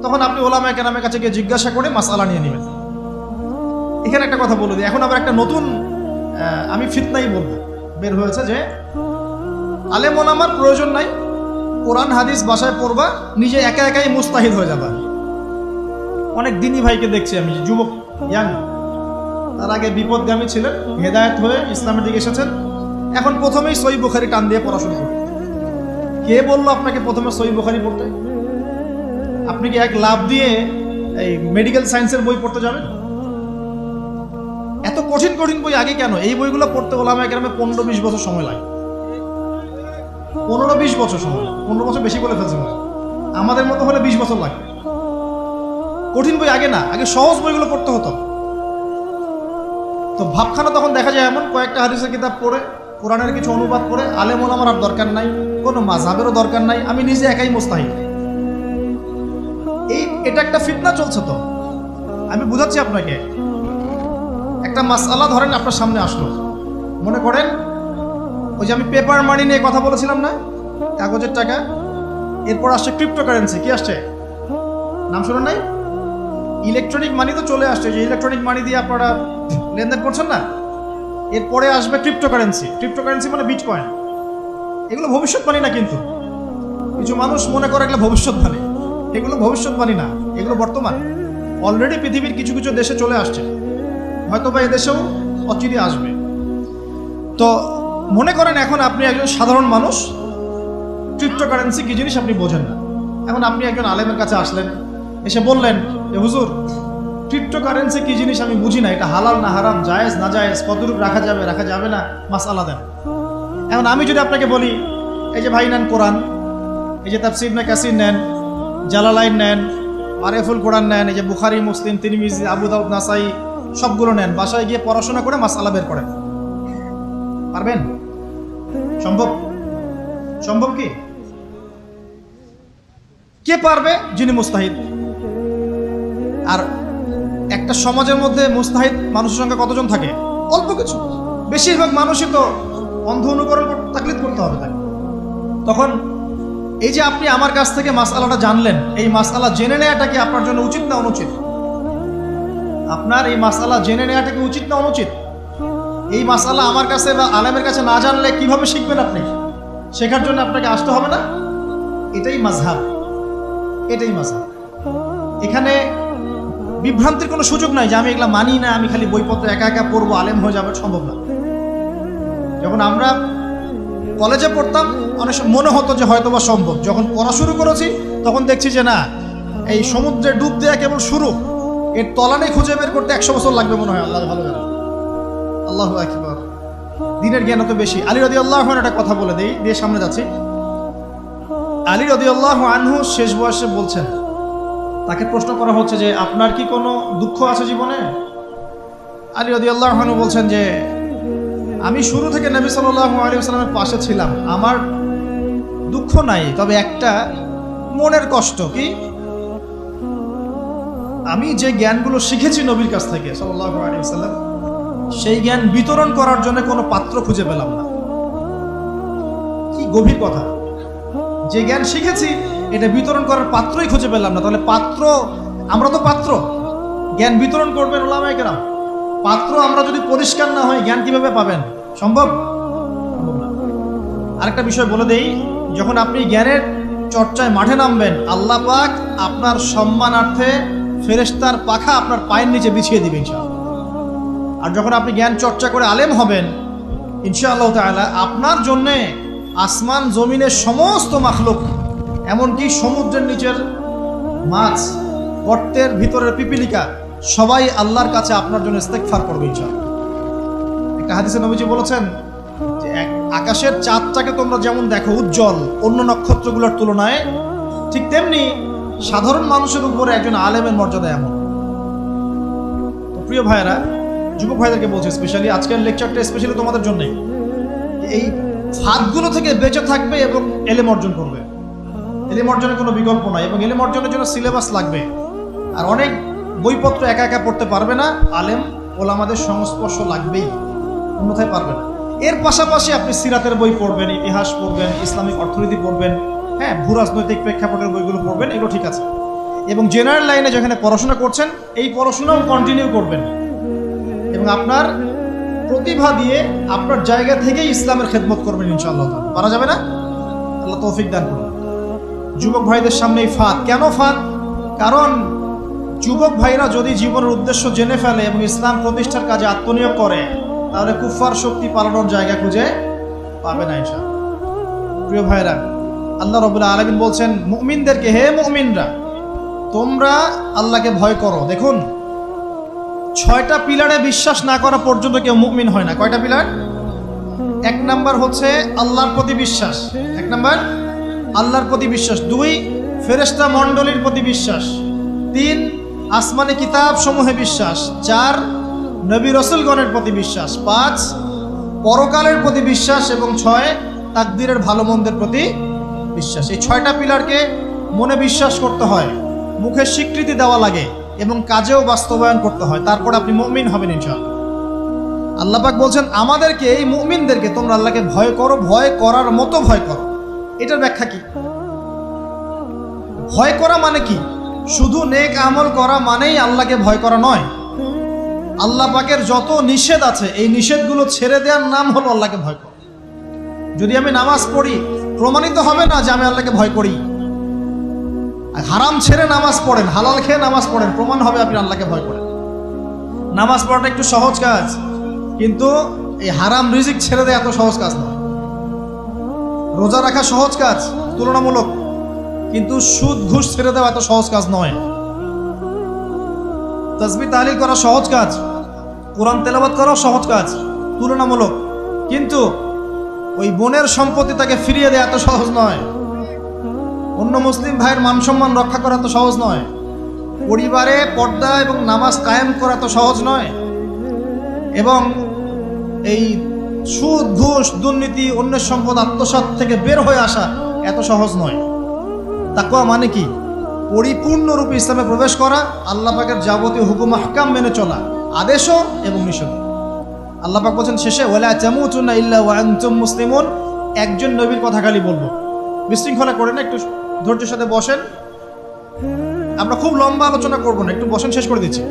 তখন আপনি ওলামায়ে কেরামের কাছে গিয়ে জিজ্ঞাসা করে মাসআলা নিয়ে নেবেন। এখানে একটা কথা বলে দিই, এখন আবার একটা নতুন আমি ফিতনাই বলবো বের হয়েছে যে আলেম ওলামার প্রয়োজন নাই, কোরআন হাদিস বাসায় পড়বা, নিজে একা একাই মুস্তাহিদ হয়ে যাবা। অনেক দিনী ভাইকে দেখছি আমি, যুবক, ইয়াং, তার আগে বিপদগামী ছিলেন, হেদায়েত হয়ে ইসলামের দিকে এসেছেন, এখন প্রথমেই সহিহ বুখারী টান দিয়ে পড়াশোনা করতে। কে বললো আপনাকে প্রথমে সহিহ বুখারী পড়তে? আপনি কি এক লাভ দিয়ে এই মেডিকেল সায়েন্সের বই পড়তে যাবেন? এত কঠিন কঠিন বই আগে কেন? এই বইগুলো পড়তে ওলামায়ে কেরামের 15-20 বছর সময় লাগে। 15-20 বছর সময়, 15 বছর বেশি বলে ফেলছে। আমাদের মতো হলে 20 বছর লাগে। কঠিন বই আগে না, আগে সহজ বইগুলো পড়তে হতো। তো ভাবখানা তখন দেখা যায় এমন, কয়েকটা হাদিসের কিতাব পড়ে, কোরআনের কিছু অনুবাদ করে, আলেম ওলামার আর দরকার নাই, কোনো মাযহাবেরও দরকার নাই, আমি নিজে একাই মুস্তাহিদ। এটা একটা ফিতনা চলছে। তো আমি বুঝাচ্ছি আপনাকে, একটা মাসআলা ধরেন আপনার সামনে আসলো, মনে করেন ওই যে আমি পেপার মানি নিয়ে কথা বলেছিলাম না, কাগজের টাকা, এরপর আসছে ক্রিপ্টোকারেন্সি। কি আসছে? নাম শুনেন নাই? ইলেকট্রনিক মানি তো চলে আসছে, যে ইলেকট্রনিক মানি দিয়ে আপনারা লেনদেন করছেন না, এরপরে আসবে ক্রিপ্টোকারেন্সি। ক্রিপ্টোকারেন্সি মানে বিটকয়েন। এগুলো ভবিষ্যৎবাণী না, কিন্তু কিছু মানুষ মনে করে এগুলো ভবিষ্যৎবাণী। এগুলো ভবিষ্যৎবাণী না, এগুলো বর্তমান। অলরেডি পৃথিবীর কিছু কিছু দেশে চলে আসছে, হয়তো বা এদেশেও অচিরে আসবে। তো মনে করেন এখন আপনি একজন সাধারণ মানুষ, ক্রিপ্টোকারেন্সি কি জিনিস আপনি বোঝেন না। এখন আপনি একজন আলেমের কাছে আসলেন, এসে বললেন যে হুজুর, ক্রিপ্টোকারেন্সি কি জিনিস আমি বুঝি না, এটা হালাল না হারাম, জায়েজ না জায়েজ, কতটুকু রাখা যাবে রাখা যাবে না, মাসআলা দেন। এখন আমি যদি আপনাকে বলি, এই যে ভাই নেন কোরআন, এই যে তাফসীর ইবনে কাসির নেন, জালালাইন নেন, মারিফুল কোরআন নেন, এই যে বুখারী, মুসলিম, তিরমিজি, আবু দাউদ, নাসাই, সবগুলো নেন, বাসায় গিয়ে পড়াশোনা করে মাসআলা বের করেন, পারবেন? সম্ভব? সম্ভব কি? কে পারবে? যিনি মুস্তাহিদ। আর একটা সমাজের মধ্যে মুস্তাহিদ মানুষের সংখ্যা কতজন থাকে? অল্প কিছু। বেশিরভাগ মানুষই তো অন্ধ অনুকরণ তাকলিদ করতে হবে তাকে। তখন এই যে আপনি আমার কাছ থেকে মাসআলাটা জানলেন, এই মাসআলা জেনে নেওয়াটা কি আপনার জন্য উচিত না অনুচিত? আপনার এই মাসআলা জেনে নেওয়াটা কি উচিত না অনুচিত? এই মাসআলা আমার কাছে বা আলেমের কাছে না জানলে কিভাবে শিখবেন আপনি? শেখার জন্য আপনাকে আসতে হবে না? এটাই মাযহাব, এটাই মাযহাব। এখানে বিভ্রান্তির কোনো সুযোগ নাই যে আমি এগুলা মানি না, আমি খালি বইপত্র একা একা পড়বো, আলেম হয়ে যাবে, সম্ভব না। যখন আমরা কলেজে পড়তাম অনেক সময় মনে হতো যে হয়তো বা সম্ভব, যখন পড়া শুরু করেছি তখন দেখছি যে না, এই সমুদ্রে ডুব দেওয়া কেবল শুরু, এর তলানি খুঁজে বের করতে 100 বছর লাগবে মনে হয়। আল্লাহ ভালো জানে। আল্লাহু আকবার। দিনের জ্ঞান অত বেশি। আলী রাদিয়াল্লাহু আনহু একটা কথা বলে দেই, দিয়ে সামনে যাচ্ছি। আলী রাদিয়াল্লাহু আনহু শেষ বয়সে বলছেন, তাকে প্রশ্ন করা হচ্ছে যে আপনার কি কোনো দুঃখ আছে জীবনে? আলী রাদিয়াল্লাহু আনহু বলছেন যে আমি শুরু থেকে নবী সাল্লাল্লাহু আলাইহি ওয়াসাল্লামের পাশে ছিলাম, আমার দুঃখ নাই, তবে একটা মনের কষ্ট। কি? আমি যে জ্ঞানগুলো শিখেছি নবীর কাছ থেকে সাল্লাল্লাহু আলাইহি ওয়াসাল্লাম, সেই জ্ঞান বিতরণ করার জন্য কোনো পাত্র খুঁজে পেলাম না। কি গভীর কথা! যে জ্ঞান শিখেছি এটা বিতরণ করার পাত্রই খুঁজে পেলাম না। তাহলে পাত্র, আমরা তো পাত্র, জ্ঞান বিতরণ করবেন উলামায়ে কেরাম। পাত্র আমরা যদি পরিষ্কার না হই, জ্ঞান কিভাবে পাবেন? সম্ভব না। আরেকটা বিষয় বলে দেই, যখন আপনি জ্ঞানের চর্চায় মাঠে নামবেন, আল্লাহ পাক আপনার সম্মানার্থে ফেরেশতার পাখা আপনার পায়ের নিচে বিছিয়ে দিবেন ইনশাআল্লাহ। আর যখন আপনি জ্ঞান চর্চা করে আলেম হবেন ইনশাআল্লাহ তাআলা, আপনার জন্যে আসমান জমিনের সমস্ত মাখলুক, এমনকি সমুদ্রের নিচের মাছ, গর্তের ভিতরের পিপিলিকা, সবাই আল্লাহর কাছে আপনার জন্য ইস্তেগফার করবে ইনশাআল্লাহ। একটা হাদিসে নবীজি বলেছেন যে আকাশের চাঁদটাকে তোমরা যেমন দেখো উজ্জ্বল অন্য নক্ষত্রগুলোর তুলনায়, ঠিক তেমনি সাধারণ মানুষের উপরে একজন আলেমের মর্যাদা এমন। তো প্রিয় ভাইয়েরা, যুবক ভাইদেরকে বলছি, স্পেশালি আজকের লেকচারটা স্পেশালি তোমাদের জন্যই। এই ফাঁদগুলো থেকে বেঁচে থাকবে এবং এলেম অর্জন করবে। এলেম অর্জনের কোনো বিকল্প নাই, এবং এলেম অর্জনের জন্য সিলেবাস লাগবে। আর অনেক বইপত্র একা একা পড়তে পারবে না, আলেম ওলামাদের সংস্পর্শ লাগবেই, অন্যথায় পারবে না। এর পাশাপাশি আপনি সিরাতের বই পড়বেন, ইতিহাস পড়বেন, ইসলামিক অর্থনীতি পড়বেন, হ্যাঁ, ভূরাজনৈতিক প্রেক্ষাপটের বইগুলো পড়বেন, এগুলো ঠিক আছে। এবং জেনারেল লাইনে যেখানে পড়াশোনা করছেন, এই পড়াশোনাও কন্টিনিউ করবেন, এবং আপনার প্রতিভা দিয়ে আপনার জায়গা থেকেই ইসলামের খেদমত করবেন ইনশাআল্লাহ। পারা যাবে না? আল্লাহ তৌফিক দান করুন। যুবক ভাইদের সামনে এই ফাঁদ। কেন ফাঁদ? কারণ যুবক ভাইরা যদি জীবনের উদ্দেশ্য জেনে ফেলে এবং ইসলাম প্রতিষ্ঠার কাজে আত্মনিয়োগ করে, তাহলে কুফার শক্তি পালানোর জায়গা খুঁজে পাবে না ইনশাআল্লাহ। প্রিয় ভাইরা, আল্লাহ রাব্বুল আলামিন বলছেন মুমিনদেরকে, হে মুমিনরা, তোমরা আল্লাহকে ভয় করো। দেখুন, 6টা পিলারে বিশ্বাস না করা পর্যন্ত কেউ মুমিন হয় না। কয়টা পিলার? 1 নাম্বার হচ্ছে আল্লাহর প্রতি বিশ্বাস। 1 নাম্বার আল্লাহর প্রতি বিশ্বাস। 2 ফেরেশতা মণ্ডলীর প্রতি বিশ্বাস। 3 আসমানি কিতাব সমূহে বিশ্বাস। 4 নবী রাসূলগণের প্রতি বিশ্বাস। 5 পরকালের প্রতি বিশ্বাস। এবং 6 তাকদীরের ভালো মন্দের প্রতি বিশ্বাস। এই 6টা পিলারকে মনে বিশ্বাস করতে হয়, মুখে স্বীকৃতি দেওয়া লাগে, এবং কাজেও বাস্তবায়ন করতে হয়। তারপর আপনি মুমিন হবেন ইনশাআল্লাহ। আল্লাহ পাক বলছেন আমাদেরকে, এই মুমিনদেরকে, তোমরা আল্লাহকে ভয় করো, ভয় করার মতো ভয় করো। এটার ব্যাখ্যা কি? ভয় করা মানে কি? শুধু নেক আমল করা মানেই আল্লাহকে ভয় করা নয়। আল্লাহ পাকের যত নিষেধ আছে, এই নিষেধগুলো ছেড়ে দেওয়ার নাম হলো আল্লাহকে ভয় করা। যদি আমি নামাজ পড়ি, প্রমাণিত হবে না যে আমি আল্লাহকে ভয় করি। হারাম ছেড়ে নামাজ পড়েন, হালাল খেয়ে নামাজ পড়েন, প্রমাণ হবে আপনি আল্লাহকে ভয় করেন। নামাজ পড়াটা একটু সহজ কাজ, কিন্তু এই হারাম রিজিক ছেড়ে দেয় এত সহজ কাজ নয়। রোজা রাখা সহজ কাজ তুলনামূলক, কিন্তু সুদ ঘুষ ছেড়ে দেওয়া এত সহজ কাজ নয়। তাসবিহ তাহলিল করা সহজ কাজ, কোরআন তেলাওয়াত করাও সহজ কাজ তুলনামূলক, কিন্তু ওই বোনের সম্পত্তি তাকে ফিরিয়ে দেওয়া এত সহজ নয়। অন্য মুসলিম ভাইয়ের মান সম্মান রক্ষা করা তো সহজ নয়। পরিবারে পর্দা এবং নামাজ কায়েম করা তো সহজ নয়। এবং এই সুদ ঘুষ দুর্নীতি অন্যের সম্পদ আত্মসাৎ থেকে বের হয়ে আসা এত সহজ নয়। তাকওয়া মানে কি? পরিপূর্ণরূপে ইসলামে প্রবেশ করা, আল্লাহ পাকের যাবতীয় হুকুম আহকাম মেনে চলা, আদেশও এবং নিষেধ। আল্লাহ পাক বলেন শেষে, ওয়ালা তামুতুন্না ইল্লা ওয়া আনতুম মুসলিমুন। একজন নবীর কথা খালি বলবো, বিশৃঙ্খলা করে না, একটু ধৈর্যের সাথে বসেন। আমরা খুব লম্বা আলোচনা করবো না, একটু বসেন, শেষ করে দিচ্ছি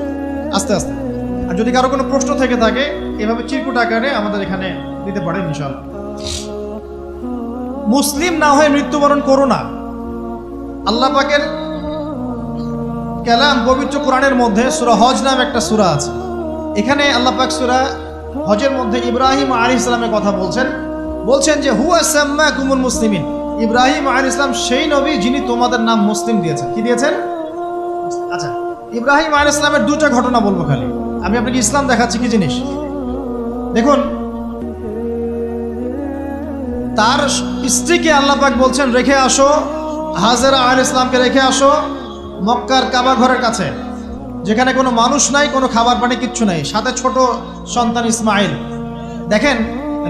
আস্তে আস্তে। আর যদি কারো কোনো প্রশ্ন থেকে থাকে, এভাবে চিরকুট আকারে আমাদের এখানে দিতে পারেন ইনশাআল্লাহ। মুসলিম না হয়ে মৃত্যুবরণ করো না। আল্লাহ পাকের কালাম পবিত্র কোরআনের মধ্যে সূরা হজ নামে একটা সূরা আছে। এখানে আল্লাহ পাক সূরা হজের মধ্যে ইব্রাহিম আলাইহিস সালামের কথা বলছেন যে হুয়া সাম্মাকুমুল মুসলিমিন। ইব্রাহিম আলাইহিস সালাম সেই নবী যিনি তোমাদের নাম মুসলিম দিয়েছেন। কি দিয়েছেন? আচ্ছা, ইব্রাহিম আলাইহিস সালামের দুটো ঘটনা বলবো খালি, আমি আপনাকে ইসলাম দেখাচ্ছি কি জিনিস। দেখুন, তার স্ত্রীকে আল্লাহ পাক বলছেন রেখে আসো, হাজেরা আলাইহিস সালামকে রেখে আসো মক্কার কাবা ঘরের কাছে, যেখানে কোনো মানুষ নাই, কোনো খাবার পানি কিচ্ছু নাই, সাথে ছোট সন্তান ইসমাইল। দেখেন,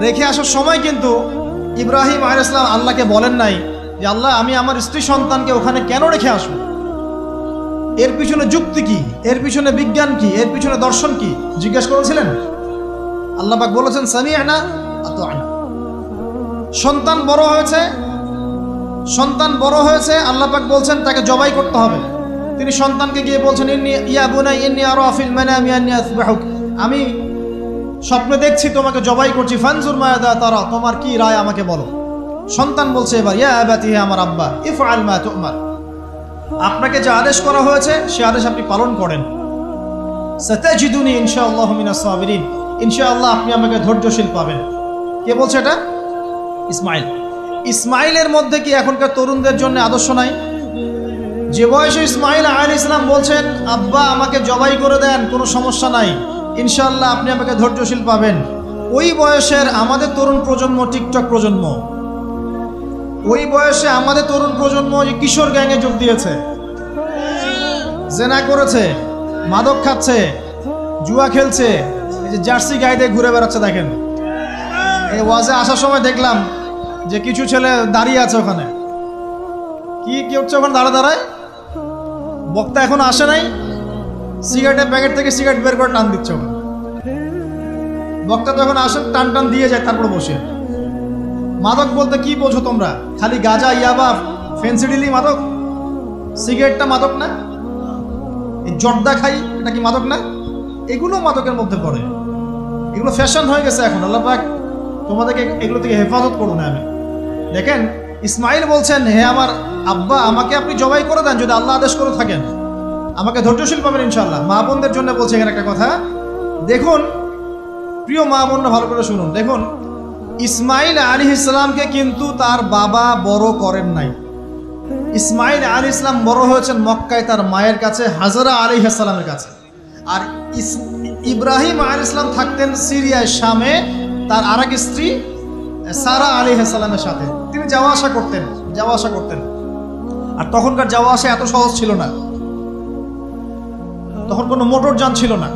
রেখে আসার সময় কিন্তু ইব্রাহিম আলাইহিস সালাম আল্লাহকে বলেন নাই যে আল্লাহ আমি আমার স্ত্রী সন্তানকে ওখানে কেন রেখে আসবো, এর পিছনে যুক্তি কি, এর পিছনে বিজ্ঞান কি, এর পিছনে দর্শন কি জিজ্ঞেস করেছিলেন? আল্লাহ পাক বলেছেন সামি'না আতা'না। সন্তান বড় হয়েছে, আল্লাহ পাক বলছেন তাকে জবাই করতে হবে। তিনি সন্তানকে গিয়ে বলছেন ইয়া বুনাই ইন্নী আরা ফিল মানামি আন্নী আযবাহুক, আমি স্বপ্নে দেখছি তোমাকে জবাই করছি, ফানজুর মাযা তারা, তোমার কি রায় আমাকে বলো। সন্তান বলছে এবার ইয়া আবাতি, হে আমার আব্বা, ইফআল মা তু'মার, আপনাকে যে আদেশ করা হয়েছে সে আদেশ আপনি পালন করেন। সাতাজিদুনি ইনশাআল্লাহু মিনাস সাবিরিন, ইনশাআল্লাহ আপনি আমাকে ধৈর্যশীল পাবেন। কে বলছে এটা? ইসমাইল। ইসমাইলের মধ্যে কি এখনকার তরুণদের জন্য আদর্শ নাই? যে বয়সে ইসমাইল আলাইহিস সালাম বলছেন আব্বা আমাকে জবাই করে দেন, কোনো সমস্যা নাই, ইনশাআল্লাহ আপনি আমাকে ধৈর্যশীল পাবেন, ওই বয়সের আমাদের তরুণ প্রজন্ম, টিকটক প্রজন্ম, ওই বয়সে আমাদের তরুণ প্রজন্ম যে কিশোর গ্যাংয়ে যোগ দিয়েছে, জেনা করেছে, মাদক খাচ্ছে, জুয়া খেলছে, এই যে জার্সি গায়ে দিয়ে ঘুরে বেড়াচ্ছে। দেখেন, এই ওয়াজে আসার সময় দেখলাম যে কিছু ছেলে দাঁড়িয়ে আছে ওখানে, কি হচ্ছে ওখানে দাঁড়ায়, বক্তা এখন আসে নাই, সিগারেটের প্যাকেট থেকে সিগারেট বের করে টান দিচ্ছে ওখানে। বক্তা তো এখন আসেন, টান দিয়ে যায়, তারপর বসে। মাদক বলতে কি বোঝো তোমরা? খালি গাঁজা, ইয়াবা, ফেন্সিডিলি মাদক? সিগারেটটা মাদক না? এই জর্দা খাই, এটা কি মাদক না? এগুলো মাদকের মধ্যে পড়ে, এগুলো ফ্যাশন হয়ে গেছে এখন। আল্লাহ পাক তোমাদেরকে এগুলো থেকে হেফাজত করুন। আমি দেখেন, ইসমাইল বলছেন হে আমার আব্বা আমাকে আপনি জবাই করে দেন, যদি আল্লাহ আদেশ করে থাকেন, আমাকে ধৈর্যশীল পাবেন ইনশাআল্লাহ। মা বোনদের জন্য বলছে এখানে একটা কথা, দেখুন প্রিয় মা বোনরা ভালো করে শুনুন। দেখুন, ইসমাইল আলাইহিস সালামকে কিন্তু তার বাবা বড় করেন নাই। ইসমাইল আলাইহিস সালাম বড় হয়েছেন মক্কায় তার মায়ের কাছে, হাজরা আলাইহিস সালামের কাছে। আর ইব্রাহিম আলাইহিস সালাম থাকতেন সিরিয়ায়, শামে, তার আরেক স্ত্রী সারা আলাইহিস সালামের সাথে। তিনি যাওয়া আসা করতেন। আর তখনকার যাওয়া আসা এত সহজ ছিল না, তখন কোনো মোটর যান ছিল না।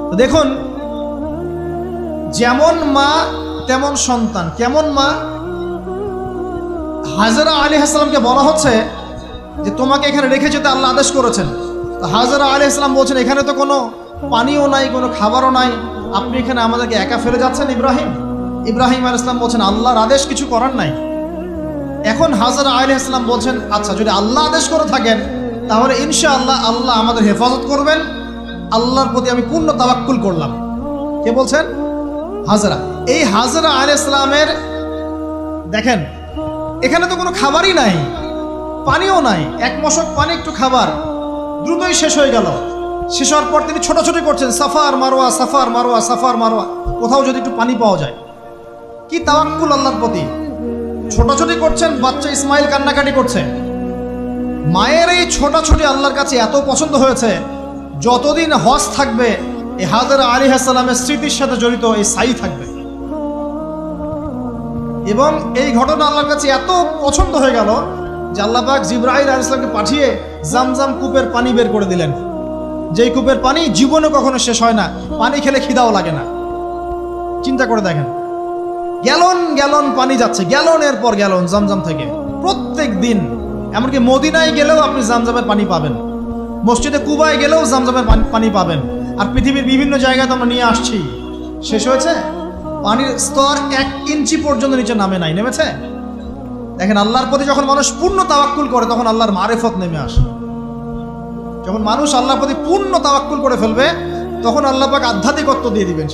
তো দেখুন, যেমন মা তেমন সন্তান। কেমন মা? হাজরা আলাইহিস সালামকে বলা হচ্ছে যে তোমাকে এখানে রেখে যেতে আল্লাহ আদেশ করেছেন। তো হাজরা আলাইহিস সালাম বলছেন এখানে তো কোনো পানিও নাই, কোনো খাবারও নাই, আপনি এখানে আমাদেরকে একা ফেলে যাচ্ছেন। ইব্রাহিম আলাইহিস সালাম বলছেন আল্লাহর আদেশ, কিছু করার নাই। এখন হাজরা আলাইহিস সালাম বলছেন আচ্ছা যদি আল্লাহ আদেশ করে থাকেন তাহলে ইনশাআল্লাহ আল্লাহ আমাদের হেফাজত করবেন, আল্লাহর প্রতি আমি পূর্ণ তাওয়াক্কুল করলাম। কে বলছেন? হাজরা। এই হাজরা আলাইহিস সালামের দেখেন, এখানে তো কোনো খাবারই নাই, পানিও নাই, এক মশক পানি, একটু খাবার, দ্রুতই শেষ হয়ে গেল। শেষ হওয়ার পর তিনি ছোটাছুটি করছেন, suffer Marwa, suffer Marwa, suffer Marwa, কোথাও যদি একটু পানি পাওয়া যায়। কি তাওয়াক্কুল আল্লাহর প্রতি, ছোটাছুটি করছেন। বাচ্চা ইসমাইল কান্নাকাটি করছে। মায়ের এই ছোটাছুটি আল্লাহর কাছে এত পছন্দ হয়েছে, যতদিন হজ থাকবে এই হাজরা আলাইহিস সালামের স্মৃতির সাথে জড়িত এই সাই থাকবে। এবং এই ঘটনা আল্লাহর কাছে এত পছন্দ হয়ে গেল যে আল্লাহ পাক জিবরাইল আলাইহিস সালামকে পাঠিয়ে জামজাম কূপের পানি বের করে দিলেন, যেই কূপের পানি জীবনে কখনো শেষ হয় না, পানি খেলে খিদাও লাগে না। চিন্তা করে দেখেন, গ্যালন গ্যালন পানি যাচ্ছে, গ্যালনের পর গ্যালন জামজাম থেকে প্রত্যেক দিন। এমনকি মদিনায় গেলেও আপনি জামজামের পানি পাবেন, মসজিদে কুবায় গেলেও জামজামের পানি পাবেন। আর পৃথিবীর বিভিন্ন জায়গায় তো আমরা নিয়ে আসছি। শেষ হয়েছে? পানির স্তর 1 ইঞ্চি পর্যন্ত নিচে নামে নাই, নেমেছে? দেখেন, আল্লাহর প্রতি যখন মানুষ পূর্ণ তাওয়াক্কুল করে তখন আল্লাহর মারিফত নেমে আসে। যখন মানুষ আল্লাহর প্রতি পূর্ণ তাওয়াক্কুল করে ফেলবে তখন আল্লাহ পাক আধ্যাত্মিকত্ব দিয়ে দিবেন।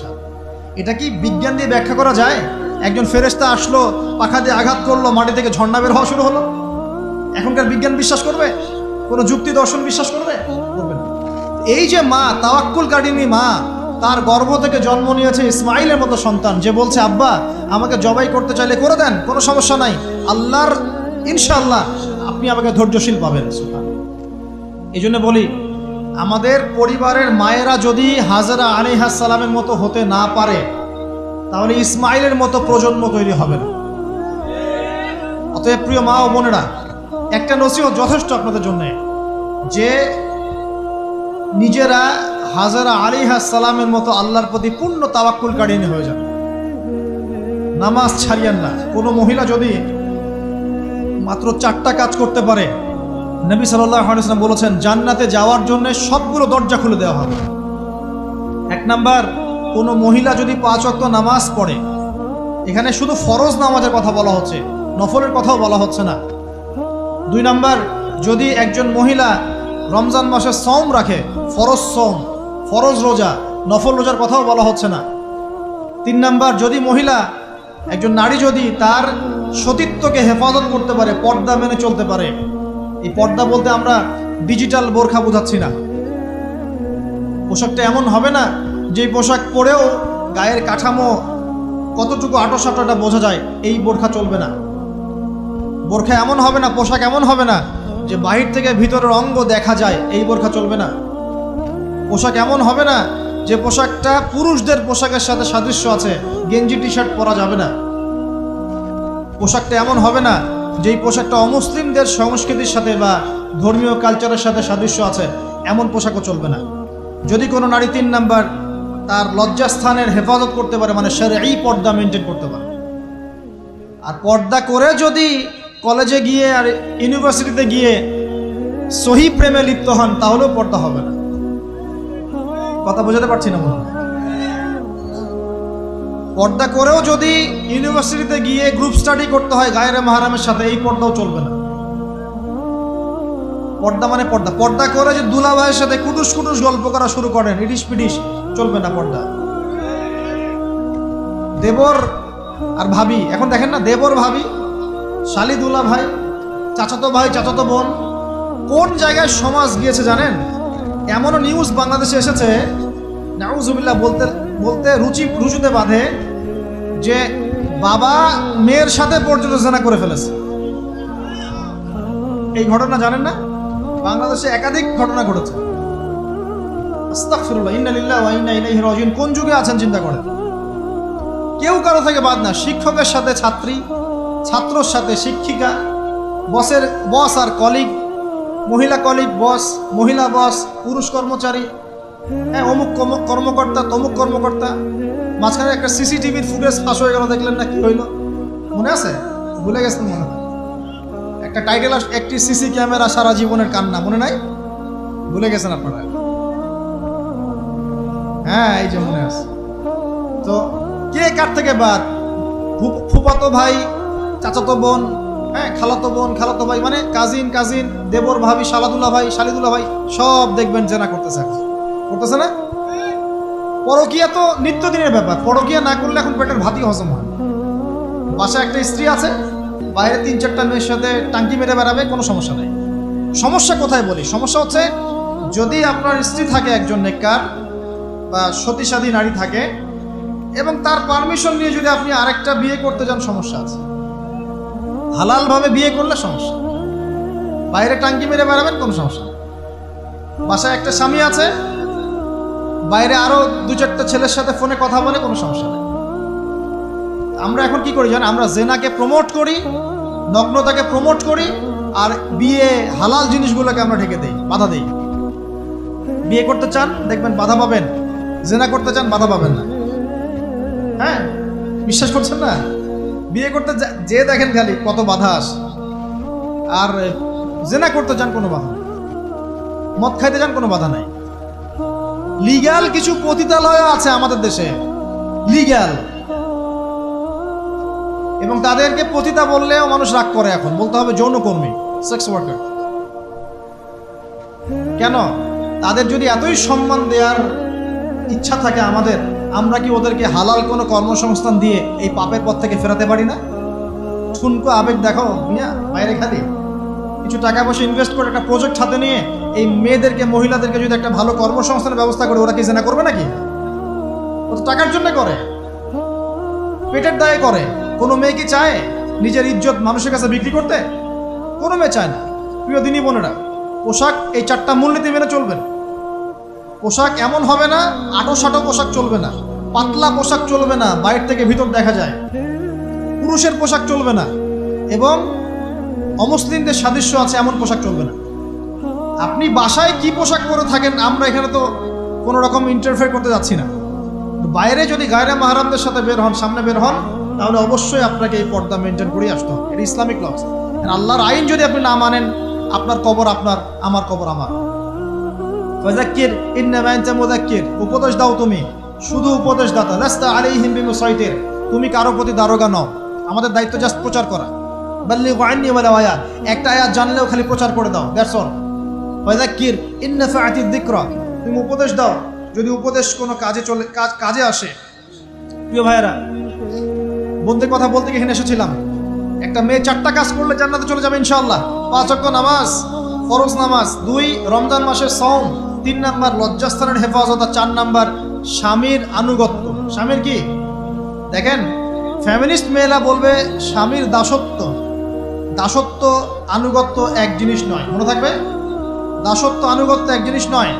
এটা কি বিজ্ঞান দিয়ে ব্যাখ্যা করা যায়? একজন ফেরেশতা আসলো, পাখা দিয়ে আঘাত করলো, মাটি থেকে ঝর্ণা বের হওয়া শুরু হলো, এখনকার বিজ্ঞান বিশ্বাস করবে? কোনো যুক্তি দর্শন বিশ্বাস করবে? করবে না। এই যে মা, তাওয়াক্কুল কাটিনী মা, তার গর্ভ থেকে জন্ম নিয়েছে ইসমাইলের মতো সন্তান, যে বলছে আব্বা আমাকে জবাই করতে চাইলে করে দেন, কোনো সমস্যা নাই, আল্লাহর ইনশাআল্লাহ আপনি আমাকে ধৈর্যশীল পাবেন। এই জন্য বলি, আমাদের পরিবারের মায়েরা যদি হাজরা আলাইহিস সালামের মতো হতে না পারে, তাহলে ইসমাইলের মতো প্রজন্ম তৈরি হবে না। অতএব প্রিয় মা ও বোনেরা, একটা নসিহত যথেষ্ট আপনাদের জন্য, যে নিজেরা হাজরা আলাইহিস সালামের মতো আল্লাহর প্রতি পূর্ণ তাওয়াক্কুলকারী হয়ে যান। নামাজ ছাড়িয়েন না। কোনো মহিলা যদি মাত্র 4টা কাজ করতে পারে, নবী সাল্লাল্লাহু আলাইহি ওয়াসাল্লাম বলেছেন জান্নাতে যাওয়ার জন্য সবগুলো দরজা খুলে দেওয়া হবে। 1 নাম্বার, কোনো মহিলা যদি 5 ওয়াক্ত নামাজ পড়ে, এখানে শুধু ফরজ নামাজের কথা বলা হচ্ছে, নফলের কথাও বলা হচ্ছে না। 2 নাম্বার, যদি একজন মহিলা রমজান মাসে সওম রাখে, ফরজ সওম, ফরজ রোজা, নফল রোজার কথাও বলা হচ্ছে না। 3 নাম্বার, যদি মহিলা, একজন নারী যদি তার সতীত্বকে হেফাজত করতে পারে, পর্দা মেনে চলতে পারে। এই পর্দা বলতে আমরা ডিজিটাল বোরখা বোঝাচ্ছি না। পোশাকটা এমন হবে না যে পোশাক পরেও গায়ের কাঠামো কতটুকু আটোসাটোটা বোঝা যায়, এই বোরখা চলবে না। বোরখা এমন হবে না, পোশাক এমন হবে না যে বাহির থেকে ভিতরের অঙ্গ দেখা যায়, এই বোরখা চলবে না। পোশাক এমন হবে না যে পোশাকটা পুরুষদের পোশাকের সাথে সাদৃশ্য আছে, গেঞ্জি টি শার্ট পরা যাবে না। পোশাকটা এমন হবে না যেই পোশাকটা অমুসলিমদের সংস্কৃতির সাথে বা ধর্মীয় কালচারের সাথে সাদৃশ্য আছে, এমন পোশাকও চলবে না। যদি কোনো নারী 3 নাম্বার তার লজ্জাস্থানের হেফাজত করতে পারে, মানে শরঈ পর্দা মেনটেন করতে পারে। আর পর্দা করে যদি কলেজে গিয়ে আর ইউনিভার্সিটিতে গিয়ে সহি প্রেমে লিপ্ত হন, তাহলেও পর্দা হবে না। কথা বোঝাতে পারছি না মনে হয়? পর্দা করেও যদি ইউনিভার্সিটিতে গিয়ে গ্রুপ স্টাডি করতে হয় গায়রে মাহরামের সাথে, এই পর্দাও চলবে না। পর্দা মানে পর্দা। পর্দা করে যে দুলা ভাইয়ের সাথে কুটুস কুটুস গল্প করা শুরু করেন, ইডিস পিডিস, চলবে না পর্দা। দেবর আর ভাবি, এখন দেখেন না, দেবর ভাবি, শালি দুলা ভাই, চাচাতো ভাই চাচাতো বোন, কোন জায়গায় সমাজ গিয়েছে জানেন? এমনও নিউজ বাংলাদেশে এসেছে, নাউজুবিল্লাহ বলতে বলতে রুচুতে বাঁধে, যে বাবা মেয়ের সাথে পর্যন্ত জেনা করে ফেলেছে। এই ঘটনা জানেন না? বাংলাদেশে একাধিক ঘটনা ঘটেছে। আস্তাগফিরুল্লাহ, ইন্না লিল্লাহি ওয়া ইন্না ইলাইহি রাজিউন। কোন যুগে আছেন চিন্তা করেন। কেউ কারো থেকে বাদ না, শিক্ষকের সাথে ছাত্রী, ছাত্রর সাথে শিক্ষিকা, বসের বস আর কলিগ, মহিলা কলিগ বস, মহিলা বস, পুরুষ কর্মচারী, হ্যাঁ, অমুক কর্মকর্তা, তমুক কর্মকর্তা। মাঝখানে একটা সিসিটিভির ফুটেজ ফাঁস হয়ে গেল, দেখলেন না কি হইল? মনে আছে? ভুলে গেছেন মনে হয়। একটা টাইটেল, একটি সিসি ক্যামেরা সারা জীবনের কান্না, মনে নাই? ভুলে গেছেন আপনারা? হ্যাঁ, এই যে মনে আছে। তো কে কার থেকে বাদ? ফুফাতো ভাই, চাচাতো বোন, হ্যাঁ, খালাতো বোন, খালাতো ভাই, মানে কাজিন, দেবর ভাবি, শালাদুল্লাহ ভাই, শালিদুল্লাহ ভাই, সব দেখবেন জেনা করতেছে না? পরকিয়া তো নিত্যদিনের ব্যাপার। পরকিয়া না করলে এখন পেটের ভাতই হজম হয়। বাসায় একটা স্ত্রী আছে, বাইরে 3-4টা মেয়ের সাথে টাঙ্কি মেরে বেড়াবে, কোনো সমস্যা নেই। সমস্যা কোথায় বলি? সমস্যা হচ্ছে, যদি আপনার স্ত্রী থাকে একজন নেককার বা সতীসাধী নারী থাকে, এবং তার পারমিশন নিয়ে যদি আপনি আরেকটা বিয়ে করতে যান, সমস্যা আছে। হালালভাবে বিয়ে করলে সমস্যা, বাইরে টাঙ্কি মেরে বেড়াবেন, কোনো সমস্যা নেই। বাসায় একটা স্বামী আছে, বাইরে আরো 2-4টা ছেলের সাথে ফোনে কথা বলে, কোনো সমস্যা নেই। আমরা এখন কি করি জানেন? আমরা জেনাকে প্রমোট করি, নগ্নতাকে প্রমোট করি, আর বিয়ে হালাল জিনিসগুলোকে আমরা ঢেকে দেই, বাধা দেই। বিয়ে করতে চান, দেখবেন বাধা পাবেন। জেনা করতে চান, বাধা পাবেন না। হ্যাঁ, বিশ্বাস করছেন না? বিয়ে করতে যে দেখেন খালি কত বাধা আসে। আর জেনা করতে চান, কোনো বাধা নেই। মদ খাইতে চান, কোনো বাধা নাই। লিগ্যাল কিছু পতিতালয় আছে আমাদের দেশে, লিগ্যাল, এবং তাদেরকে পতিতা বললেও মানুষ রাগ করে। এখন বলতে হবে যৌনকর্মী, সেক্স ওয়ার্কার। কেন? তাদের যদি এতই সম্মান দেওয়ার ইচ্ছা থাকে আমাদের, আমরা কি ওদেরকে হালাল কোনো কর্মসংস্থান দিয়ে এই পাপের পথ থেকে ফেরাতে পারি না? ঠুনকো আবেগ দেখো মিয়া, বাইরে খালি কিছু টাকা পয়সা ইনভেস্ট করে একটা প্রজেক্ট হাতে নিয়ে এই মেয়েদেরকে, মহিলাদেরকে যদি একটা ভালো কর্মসংস্থানের ব্যবস্থা করে, ওরা কি জেনা করবে নাকি? ও তো টাকার জন্য করে, পেটের দায়ে করে। কোনো মেয়ে কি চায় নিজের ইজ্জত মানুষের কাছে বিক্রি করতে? কোনো মেয়ে চায় না। প্রিয় দিনী বোনেরা, পোশাক এই 4টা মূলনীতি মেনে চলবেন। পোশাক এমন হবে না, আটো-সাটো পোশাক চলবে না, পাতলা পোশাক চলবে না, বাইরে থেকে ভিতর দেখা যায়, পুরুষের পোশাক চলবে না, এবং অমুসলিমদের সাদৃশ্য আছে এমন পোশাক চলবে না। আপনি বাসায় কি পোশাক পরে থাকেন, আমরা এখানে তো কোনো রকম ইন্টারফেয়ার করতে যাচ্ছি না। বাইরে যদি গায়রে মাহরামদের সাথে বের হন, সামনে বের হন, তাহলে অবশ্যই আপনাকে এই পর্দা মেনটেন করে আসতে হবে। এটা ইসলামিক লস। আল্লাহর আইন যদি আপনি না মানেন, আপনার কবর আপনার, আমার কবর আমার। ফাযাক্কির ইন্নামা আনতা মুযাক্কির, উপদেশ দাও তুমি, শুধু উপদেশ দাতা। লাস্তা আলাইহিম বিমুসাইতির, তুমি কারো প্রতি দারোগা নও, আমাদের দায়িত্ব জাস্ট প্রচার করা। বাল্লিগু আন্নী ওয়ালাউ আয়া, একটা আয়াত জানলেও খালি প্রচার করে দাও, দ্যাটস অল। ফাযাক্কির ইন নাফাআতিদ যিকরা, তুমি উপদেশ দাও যদি উপদেশ কোনো কাজে আসে। প্রিয় ভাইয়েরা, বন্ধুদের কথা বলতে এখানে এসেছিলাম। একটা মেয়ে 4টা কাজ করলে জান্নাতে চলে যাবে ইনশাআল্লাহ। 5 ওয়াক্ত নামাজ, ফরজ নামাজ, 2 রমজান মাসের সওম, 3 নাম্বার লজ্জাস্থানের হেফাজত, 4 নাম্বার স্বামীর আনুগত্য। স্বামীর কি দেখেন, ফ্যামিনিস্ট মেয়েরা বলবে স্বামীর দাসত্ব। দাসত্ব আনুগত্য এক জিনিস নয়, মনে থাকবে। দাসত্ব আনুগত্য এক জিনিস নয়।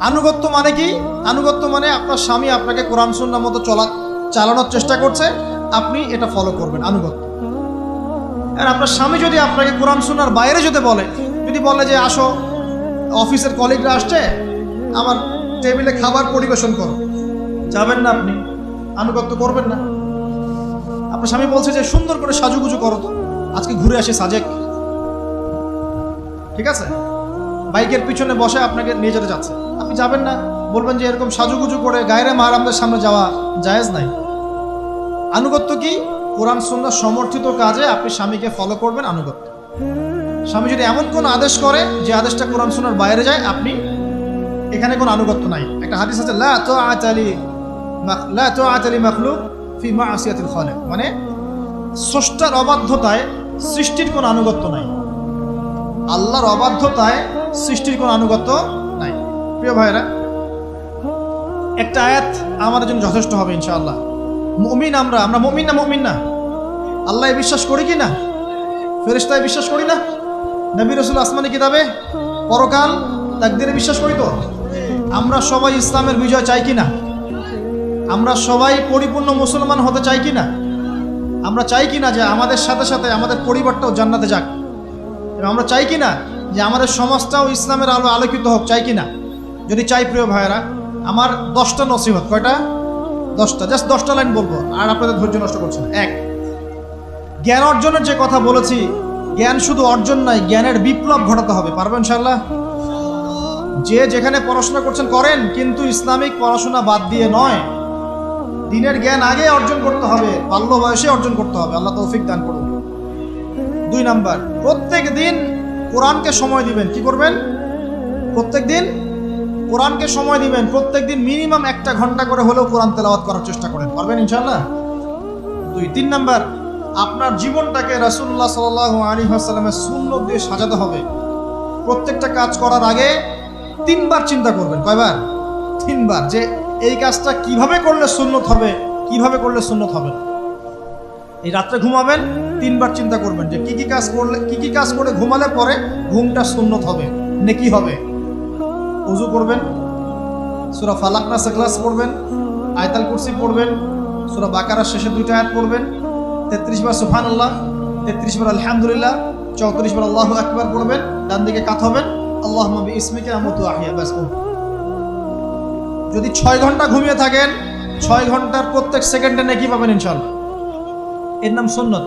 আনুগত্য মানে কি? আনুগত্য মানে আপনার স্বামী আপনাকে কোরআন সুন্নাহ মতো চালানোর চেষ্টা করছে, আপনি এটা ফলো করবেন, আনুগত্য। আর আপনার স্বামী যদি আপনাকে কোরআন সুন্নাহর বাইরে যদি বলে যে আসো, অফিসের কলিগরা আসছে, আমার টেবিলে খাবার পরিবেশন করো, যাবেন না আপনি, আনুগত্য করবেন না। আপনার স্বামী বলছে যে সুন্দর করে সাজুগুজু করো, তো আজকে ঘুরে আসি সাজেক, ঠিক আছে, বাইকের পিছনে বসে আপনাকে নিয়ে যেতে যাচ্ছে, আপনি যাবেন না, বলবেন যে এরকম সাজুগুজু করে গায়রে মাহরামদের সামনে যাওয়া জায়েজ নাই। আনুগত্য কি? কোরআন সুন্নাহ সমর্থিত কাজে আপনি স্বামীকে ফলো করবেন, আনুগত্য। স্বামী যদি এমন কোন আদেশ করে যে আদেশটা কোরআন সুন্নাহর বাইরে যায়, আপনি এখানে কোনো আনুগত্য নাই। একটা হাদিস আছে, লা তাআতা লি মাখলুক ফি মা'সিয়াতিল খালিক, মানে স্রষ্টার অবাধ্যতায় সৃষ্টির কোনো আনুগত্য নাই। আল্লাহর অবাধ্যতায় সৃষ্টির কোনো আনুগত্য নাই। প্রিয় ভাইরা, একটা আয়াত আমাদের জন্য যথেষ্ট হবে ইনশাআল্লাহ। মুমিন আমরা মুমিন না? আল্লাহয় বিশ্বাস করি কি না? ফেরেশতায় বিশ্বাস করি না? নবী রাসূল আসমানি কিতাবে, পরকাল, তাকদীরে বিশ্বাস করি তো? আমরা সবাই ইসলামের বিজয় চাই কি না? আমরা সবাই পরিপূর্ণ মুসলমান হতে চাই কি না? আমরা চাই কি না যে আমাদের সাথে সাথে আমাদের পরিবারটাও জান্নাতে যাক? এবং আমরা চাই কি না যে আমাদের সমাজটাও ইসলামের আলো আলোকিত হোক? চাই কি না? যদি চাই, প্রিয় ভাইয়েরা, আমার 10টা নসিহত। কয়টা? 10টা। জাস্ট 10টা লাইন বলবো, আর আপনাদের ধৈর্য নষ্ট করছে না। 1, জ্ঞান অর্জনের যে কথা বলেছি, জ্ঞান শুধু অর্জন নাই, জ্ঞানের বিপ্লব ঘটাতে হবে। পারবেন ইনশাআল্লাহ? যে যেখানে পড়াশোনা করছেন করেন, কিন্তু ইসলামিক পড়াশোনা বাদ দিয়ে নয়। দিনের জ্ঞান আগে অর্জন করতে হবে, বাল্য বয়সে অর্জন করতে হবে। আল্লাহ তৌফিক দান করুন। 2 নাম্বার, প্রত্যেক দিন কোরআনকে সময় দিবেন। কি করবেন? প্রত্যেক দিন কোরআনকে সময় দিবেন। প্রত্যেক দিন মিনিমাম 1 ঘন্টা করে হলেও কোরআন তেলাওয়াত করার চেষ্টা করেন। পারবেন ইনশাআল্লাহ? 2, 3 নাম্বার, আপনার জীবনটাকে রাসূলুল্লাহ সাল্লাল্লাহু আলাইহি ওয়াসাল্লামের সুন্নাত দিয়ে সাজাতে হবে। প্রত্যেকটা কাজ করার আগে 3 বার চিন্তা করবেন। কয়বার? 3 বার, যে এই কাজটা কিভাবে করলে সুন্নত হবে, কিভাবে করলে সুন্নত হবে না। এই রাত্রে ঘুমাবেন, 3 বার চিন্তা করবেন যে কি কি কাজ করে ঘুমালে পরে ঘুমটা সুন্নত হবে, নেকি হবে। ওযু করবেন, সূরা ফালাক নাস ইখলাস পড়বেন, আয়াতুল কুরসি পড়বেন, সূরা বাকারার শেষে 2টা আয়াত পড়বেন, 33 বার সুবহানাল্লাহ, 33 বার আলহামদুলিল্লাহ, 34 বার আল্লাহু আকবার পড়বেন। ডান দিকে কাত হবেন, আল্লাহুম্মা বিইসমিকা আমুতু আহইয়া, বাস। যদি 6 ঘন্টা ঘুমিয়ে থাকেন, 6 ঘন্টার প্রত্যেক সেকেন্ডে নেকি পাবেন ইনশাআল্লাহ। এর নাম সুন্নত।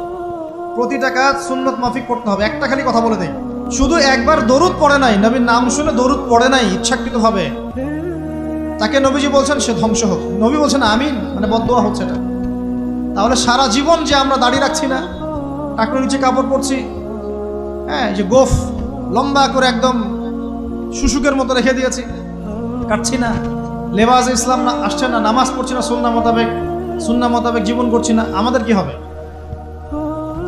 প্রতিটা কাজ সুন্নত মাফিক করতে হবে। একটা খালি কথা বলে দেই, শুধু একবার দরুদ পড়ে নাই, নবীর নাম শুনে দরুদ পড়ে নাই ইচ্ছাকৃতভাবে, তাকে নবীজি বলছেন সে ধ্বংস হোক। নবী বলছেন আমিন, মানে বদদোয়া হচ্ছে এটা। তাহলে সারা জীবন যে আমরা দাড়ি রাখছি না, টাকনুর নিচে কাপড় পরছি, হ্যাঁ, যে গোফ লম্বা করে একদম শুশুকের মতো রেখে দিয়েছি, কাটছি না, লেবাস ইসলাম না আসছে না, নামাজ পড়ছি না, সুন্নাহ মোতাবেক জীবন করছি না, আমাদের কি হবে?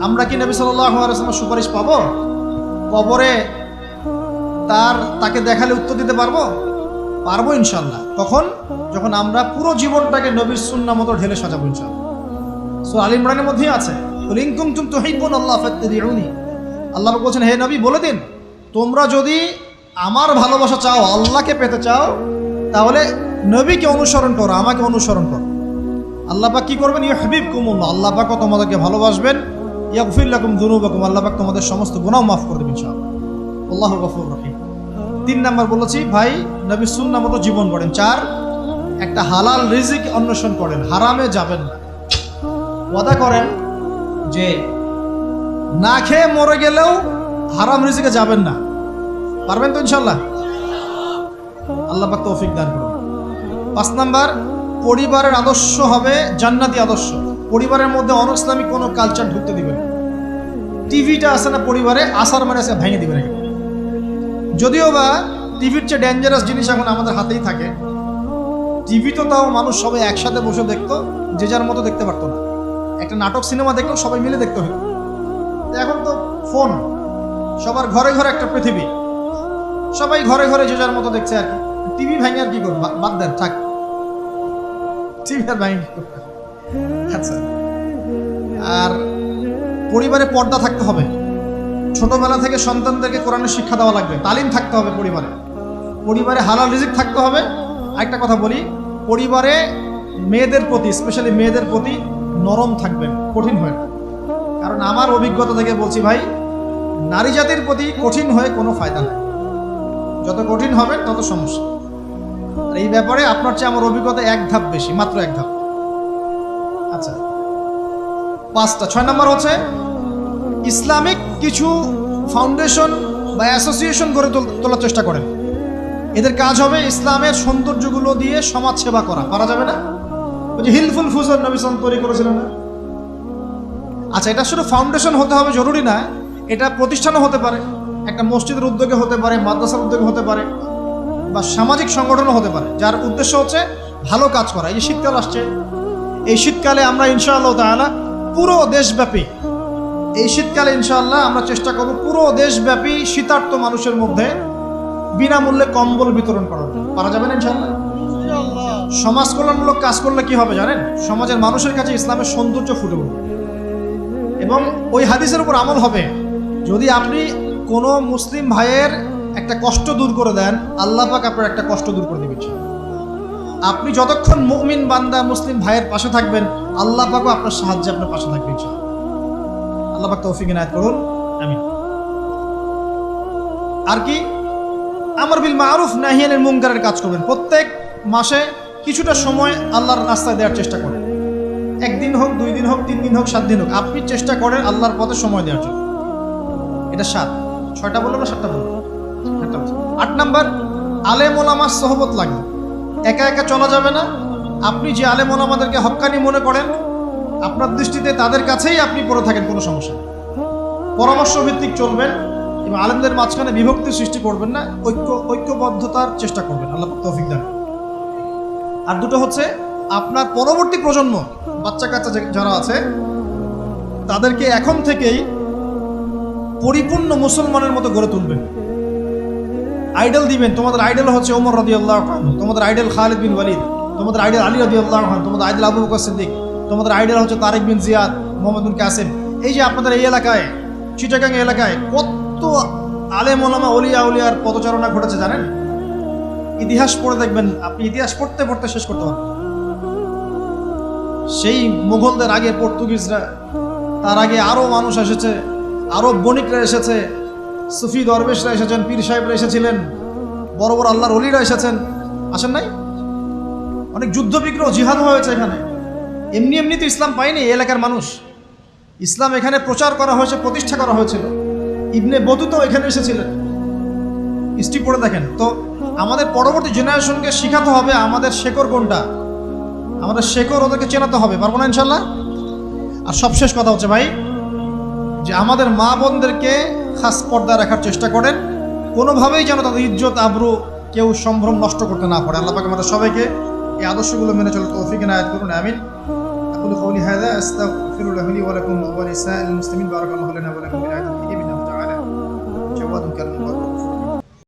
আমরা কি নবী সাল্লাল্লাহু আলাইহি ওয়াসাল্লামের সুপারিশ পাবো? কবরে তাকে দেখালে উত্তর দিতে পারবো? পারবো ইনশাআল্লাহ। কখন? যখন আমরা পুরো জীবনটাকে নবীর সুন্নাহ মতো ঢেলে সাজাবো ইনশাআল্লাহ। সূরা আল ইমরানের মধ্যেই আছে, কুল ইন কুনতুম তুহিব্বুনাল্লাহ ফাত্তাবিউনি। আল্লাহ বলছেন, হে নবী বলে দিন, তোমরা যদি আমার ভালোবাসা চাও, আল্লাহকে পেতে চাও, তাহলে নবীকে অনুসরণ করো, আমাকে অনুসরণ করো। আল্লাহ পাক কি করবেন? ইউহিব্বুকুমুল্লাহ, আল্লাহ পাক তোমাদেরকে ভালোবাসবেন। ইয়াগফির লাকুম যুনুবাকুম, আল্লাহ পাক তোমাদের সমস্ত গুনাহ মাফ করে দেবেন ইনশাআল্লাহ। আল্লাহু গফুরুর রহিম। 3 নাম্বার বলেছি ভাই, নবীর সুন্নাহ মতো জীবন গড়েন। 4, একটা হালাল রিজিক অন্বেষণ করেন, হারামে যাবেন না। ওয়াদা করেন যে না খেয়ে মরে গেলেও হারাম রিজিকে যাবেন না। পারবেন তো ইনশাআল্লাহ? আল্লাহ পাক তৌফিক দান করুন। 5 নাম্বার, পরিবারের আদর্শ হবে জান্নাতি আদর্শ। পরিবারের মধ্যে অনইসলামিক কোনো কালচার ঢুকতে দিবেন। টিভিটা আছে না পরিবারে, আসার মানে আছে ভেঙে দিবেন। যদিও বা টিভির চেয়ে ডেঞ্জারাস জিনিস এখন আমাদের হাতেই থাকে। টিভি তো তাও মানুষ সবাই একসাথে বসে দেখতো, যে যার মতো দেখতে পারতো না। একটা নাটক সিনেমা দেখলেও সবাই মিলে দেখতে হতো। এখন তো ফোন, সবার ঘরে ঘরে একটা পৃথিবী, সবাই ঘরে ঘরে যে যার মতো দেখছে আর কি। টিভি ভেঙে আর কি করবো, বাদ দেন, থাক, টিভি আর ভেঙে। আচ্ছা, আর পরিবারে পর্দা থাকতে হবে। ছোটবেলা থেকে সন্তানদেরকে কোরআনের শিক্ষা দেওয়া লাগবে, তালিম থাকতে হবে পরিবারে। পরিবারে হালাল রিজিক থাকতে হবে। একটা কথা বলি, পরিবারে মেয়েদের প্রতি, স্পেশালি মেয়েদের প্রতি নরম থাকবেন, কঠিন হয় না। কারণ আমার অভিজ্ঞতা থেকে বলছি ভাই, নারী জাতির প্রতি কঠিন হয়ে কোনো ফায়দা নেই। যত কঠিন হবেন তত সমস্যা। আর এই ব্যাপারে আপনার চেয়ে আমার অভিজ্ঞতা 1 ধাপ বেশি, মাত্র 1 ধাপ। আচ্ছা, 5টা। 6 নম্বর হচ্ছে ইসলামিক কিছু ফাউন্ডেশন বা অ্যাসোসিয়েশন গড়ে তোলার চেষ্টা করেন। এদের কাজ হবে ইসলামের সৌন্দর্যগুলো দিয়ে সমাজ সেবা করা। পারা যাবে না? ওই যে হিলফুল ফুজর নবী সাল্লাল্লাহু তৈরি করেছিলেন না? আচ্ছা, এটা শুধু ফাউন্ডেশন হতে হবে জরুরি না, এটা প্রতিষ্ঠানও হতে পারে, একটা মসজিদের উদ্যোগে হতে পারে, মাদ্রাসার উদ্যোগে হতে পারে, বা সামাজিক সংগঠনও হতে পারে, যার উদ্দেশ্য হচ্ছে ভালো কাজ করা। এই যে শীতকাল আসছে, এই শীতকালে আমরা ইনশাআল্লাহ তাআলা পুরো দেশব্যাপী, এই শীতকালে ইনশাআল্লাহ আমরা চেষ্টা করব পুরো দেশব্যাপী শীতার্ত মানুষের মধ্যে বিনামূল্যে কম্বল বিতরণ করা। পারা যাবে না ইনশাআল্লাহ? সমাজ কল্যাণমূলক কাজ করলে কি হবে জানেন? সমাজের মানুষের কাছে ইসলামের সৌন্দর্য ফুটে উঠবে এবং ওই হাদিসের উপর আমল হবে। যদি আপনি কোনো মুসলিম ভাইয়ের একটা কষ্ট দূর করে দেন, আল্লাহ পাক আপনার একটা কষ্ট দূর করে দেবেন। আপনি যতক্ষণ মুমিন বান্দা মুসলিম ভাইয়ের পাশে থাকবেন, আল্লাহ পাকও আপনার সাহায্যে আপনার পাশে থাকবেন ইনশাআল্লাহ। আল্লাহ পাক তৌফিক ইনায়াত করুন, আমিন। আর কি, আমর বিল মারুফ নাহি আনিল মুনকারের কাজ করবেন। প্রত্যেক মাসে কিছুটা সময় আল্লাহর রাস্তায় দেওয়ার চেষ্টা করেন। 1 দিন হোক, 2 দিন হোক, 3 দিন হোক, 7 দিন হোক, আপনি চেষ্টা করেন আল্লাহর পথে সময় দেওয়ার জন্য। এটা 7। 6টা বললো না 7টা বললো? 8 নাম্বার, আলেম ওলামার সোহবত লাগবে। একা একা চলা যাবে না। আপনি যে আলেম ওলামাদেরকে হক্কানি মনে করেন, আপনার দৃষ্টিতে তাদের কাছেই আপনি পড়ে থাকেন, কোনো সমস্যা নেই। পরামর্শ ভিত্তিক চলবেন এবং আলেমদের মাঝখানে বিভক্তি সৃষ্টি করবেন না, ঐক্যবদ্ধতার চেষ্টা করবেন। আল্লাহ তৌফিক দান। আর 2টো হচ্ছে, আপনার পরবর্তী প্রজন্ম, বাচ্চা কাচ্চা যারা আছে, তাদেরকে এখন থেকেই পরিপূর্ণ মুসলমানের মতো গড়ে তুলবেন। আইডল দিবেন। তোমাদের আইডল হচ্ছে ওমর রাদিয়াল্লাহু আনহু, তোমাদের আইডল খালিদ বিন ওয়ালিদ, তোমাদের আইডল আলী রাদিয়াল্লাহু আনহু, তোমাদের আইডল আবু বকর সিদ্দিক, তোমাদের আইডল হচ্ছে তারিক বিন জিয়াদ, মোহাম্মদ বিন কাসিম। এই যে আপনাদের এই এলাকায়, চিটাগাং এলাকায় কত আলেম ওলামা ওলিয়া উলিয়ার পদচারণা ঘটেছে জানেন? ইতিহাস পড়ে দেখবেন, আপনি ইতিহাস পড়তে পড়তে শেষ করতে পারবেন। সেই মুঘলদের আগে পর্তুগিজরা, তার আগে আরো মানুষ এসেছে, আরো বণিকরা এসেছে, সুফি দরবেশরা এসেছেন, পীর সাহেবরা এসেছিলেন, বড় বড় আল্লাহর ওলিরা এসেছেন, আসেন নাই? অনেক যুদ্ধ বিগ্রহ, জিহাদ হয়েছে এখানে। এমনি এমনি তো ইসলাম পায়নি এই এলাকার মানুষ। ইসলাম এখানে প্রচার করা হয়েছে, প্রতিষ্ঠা করা হয়েছিল। ইবনে বতুতাও এখানে এসেছিলেন। হিস্ট্রি পড়ে দেখেন। তো আমাদের পরবর্তী জেনারেশনকে শেখাতে হবে আমাদের শেকড় কোনটা, আমাদের শেকড় ওদেরকে চেনাতে হবে। পারবো না ইনশাল্লাহ? আর সবশেষ কথা হচ্ছে ভাই, যে আমাদের মা বোনদেরকে খাস পর্দায় রাখার চেষ্টা করেন, কোনোভাবেই যেন তাদের ইজ্জত আবরু কেউ সম্ভ্রম নষ্ট করতে না পারে। আল্লাহ পাক আমাদের সবাইকে এই আদর্শগুলো মেনে চলতে তৌফিক ইনায়াত করুন, আমিন। أقول قولي هذا أستغفر الله لي ولكم ولسائر المسلمين بارك الله لنا ولكم بالآيات الحكيم إنه تعالى جواد كريم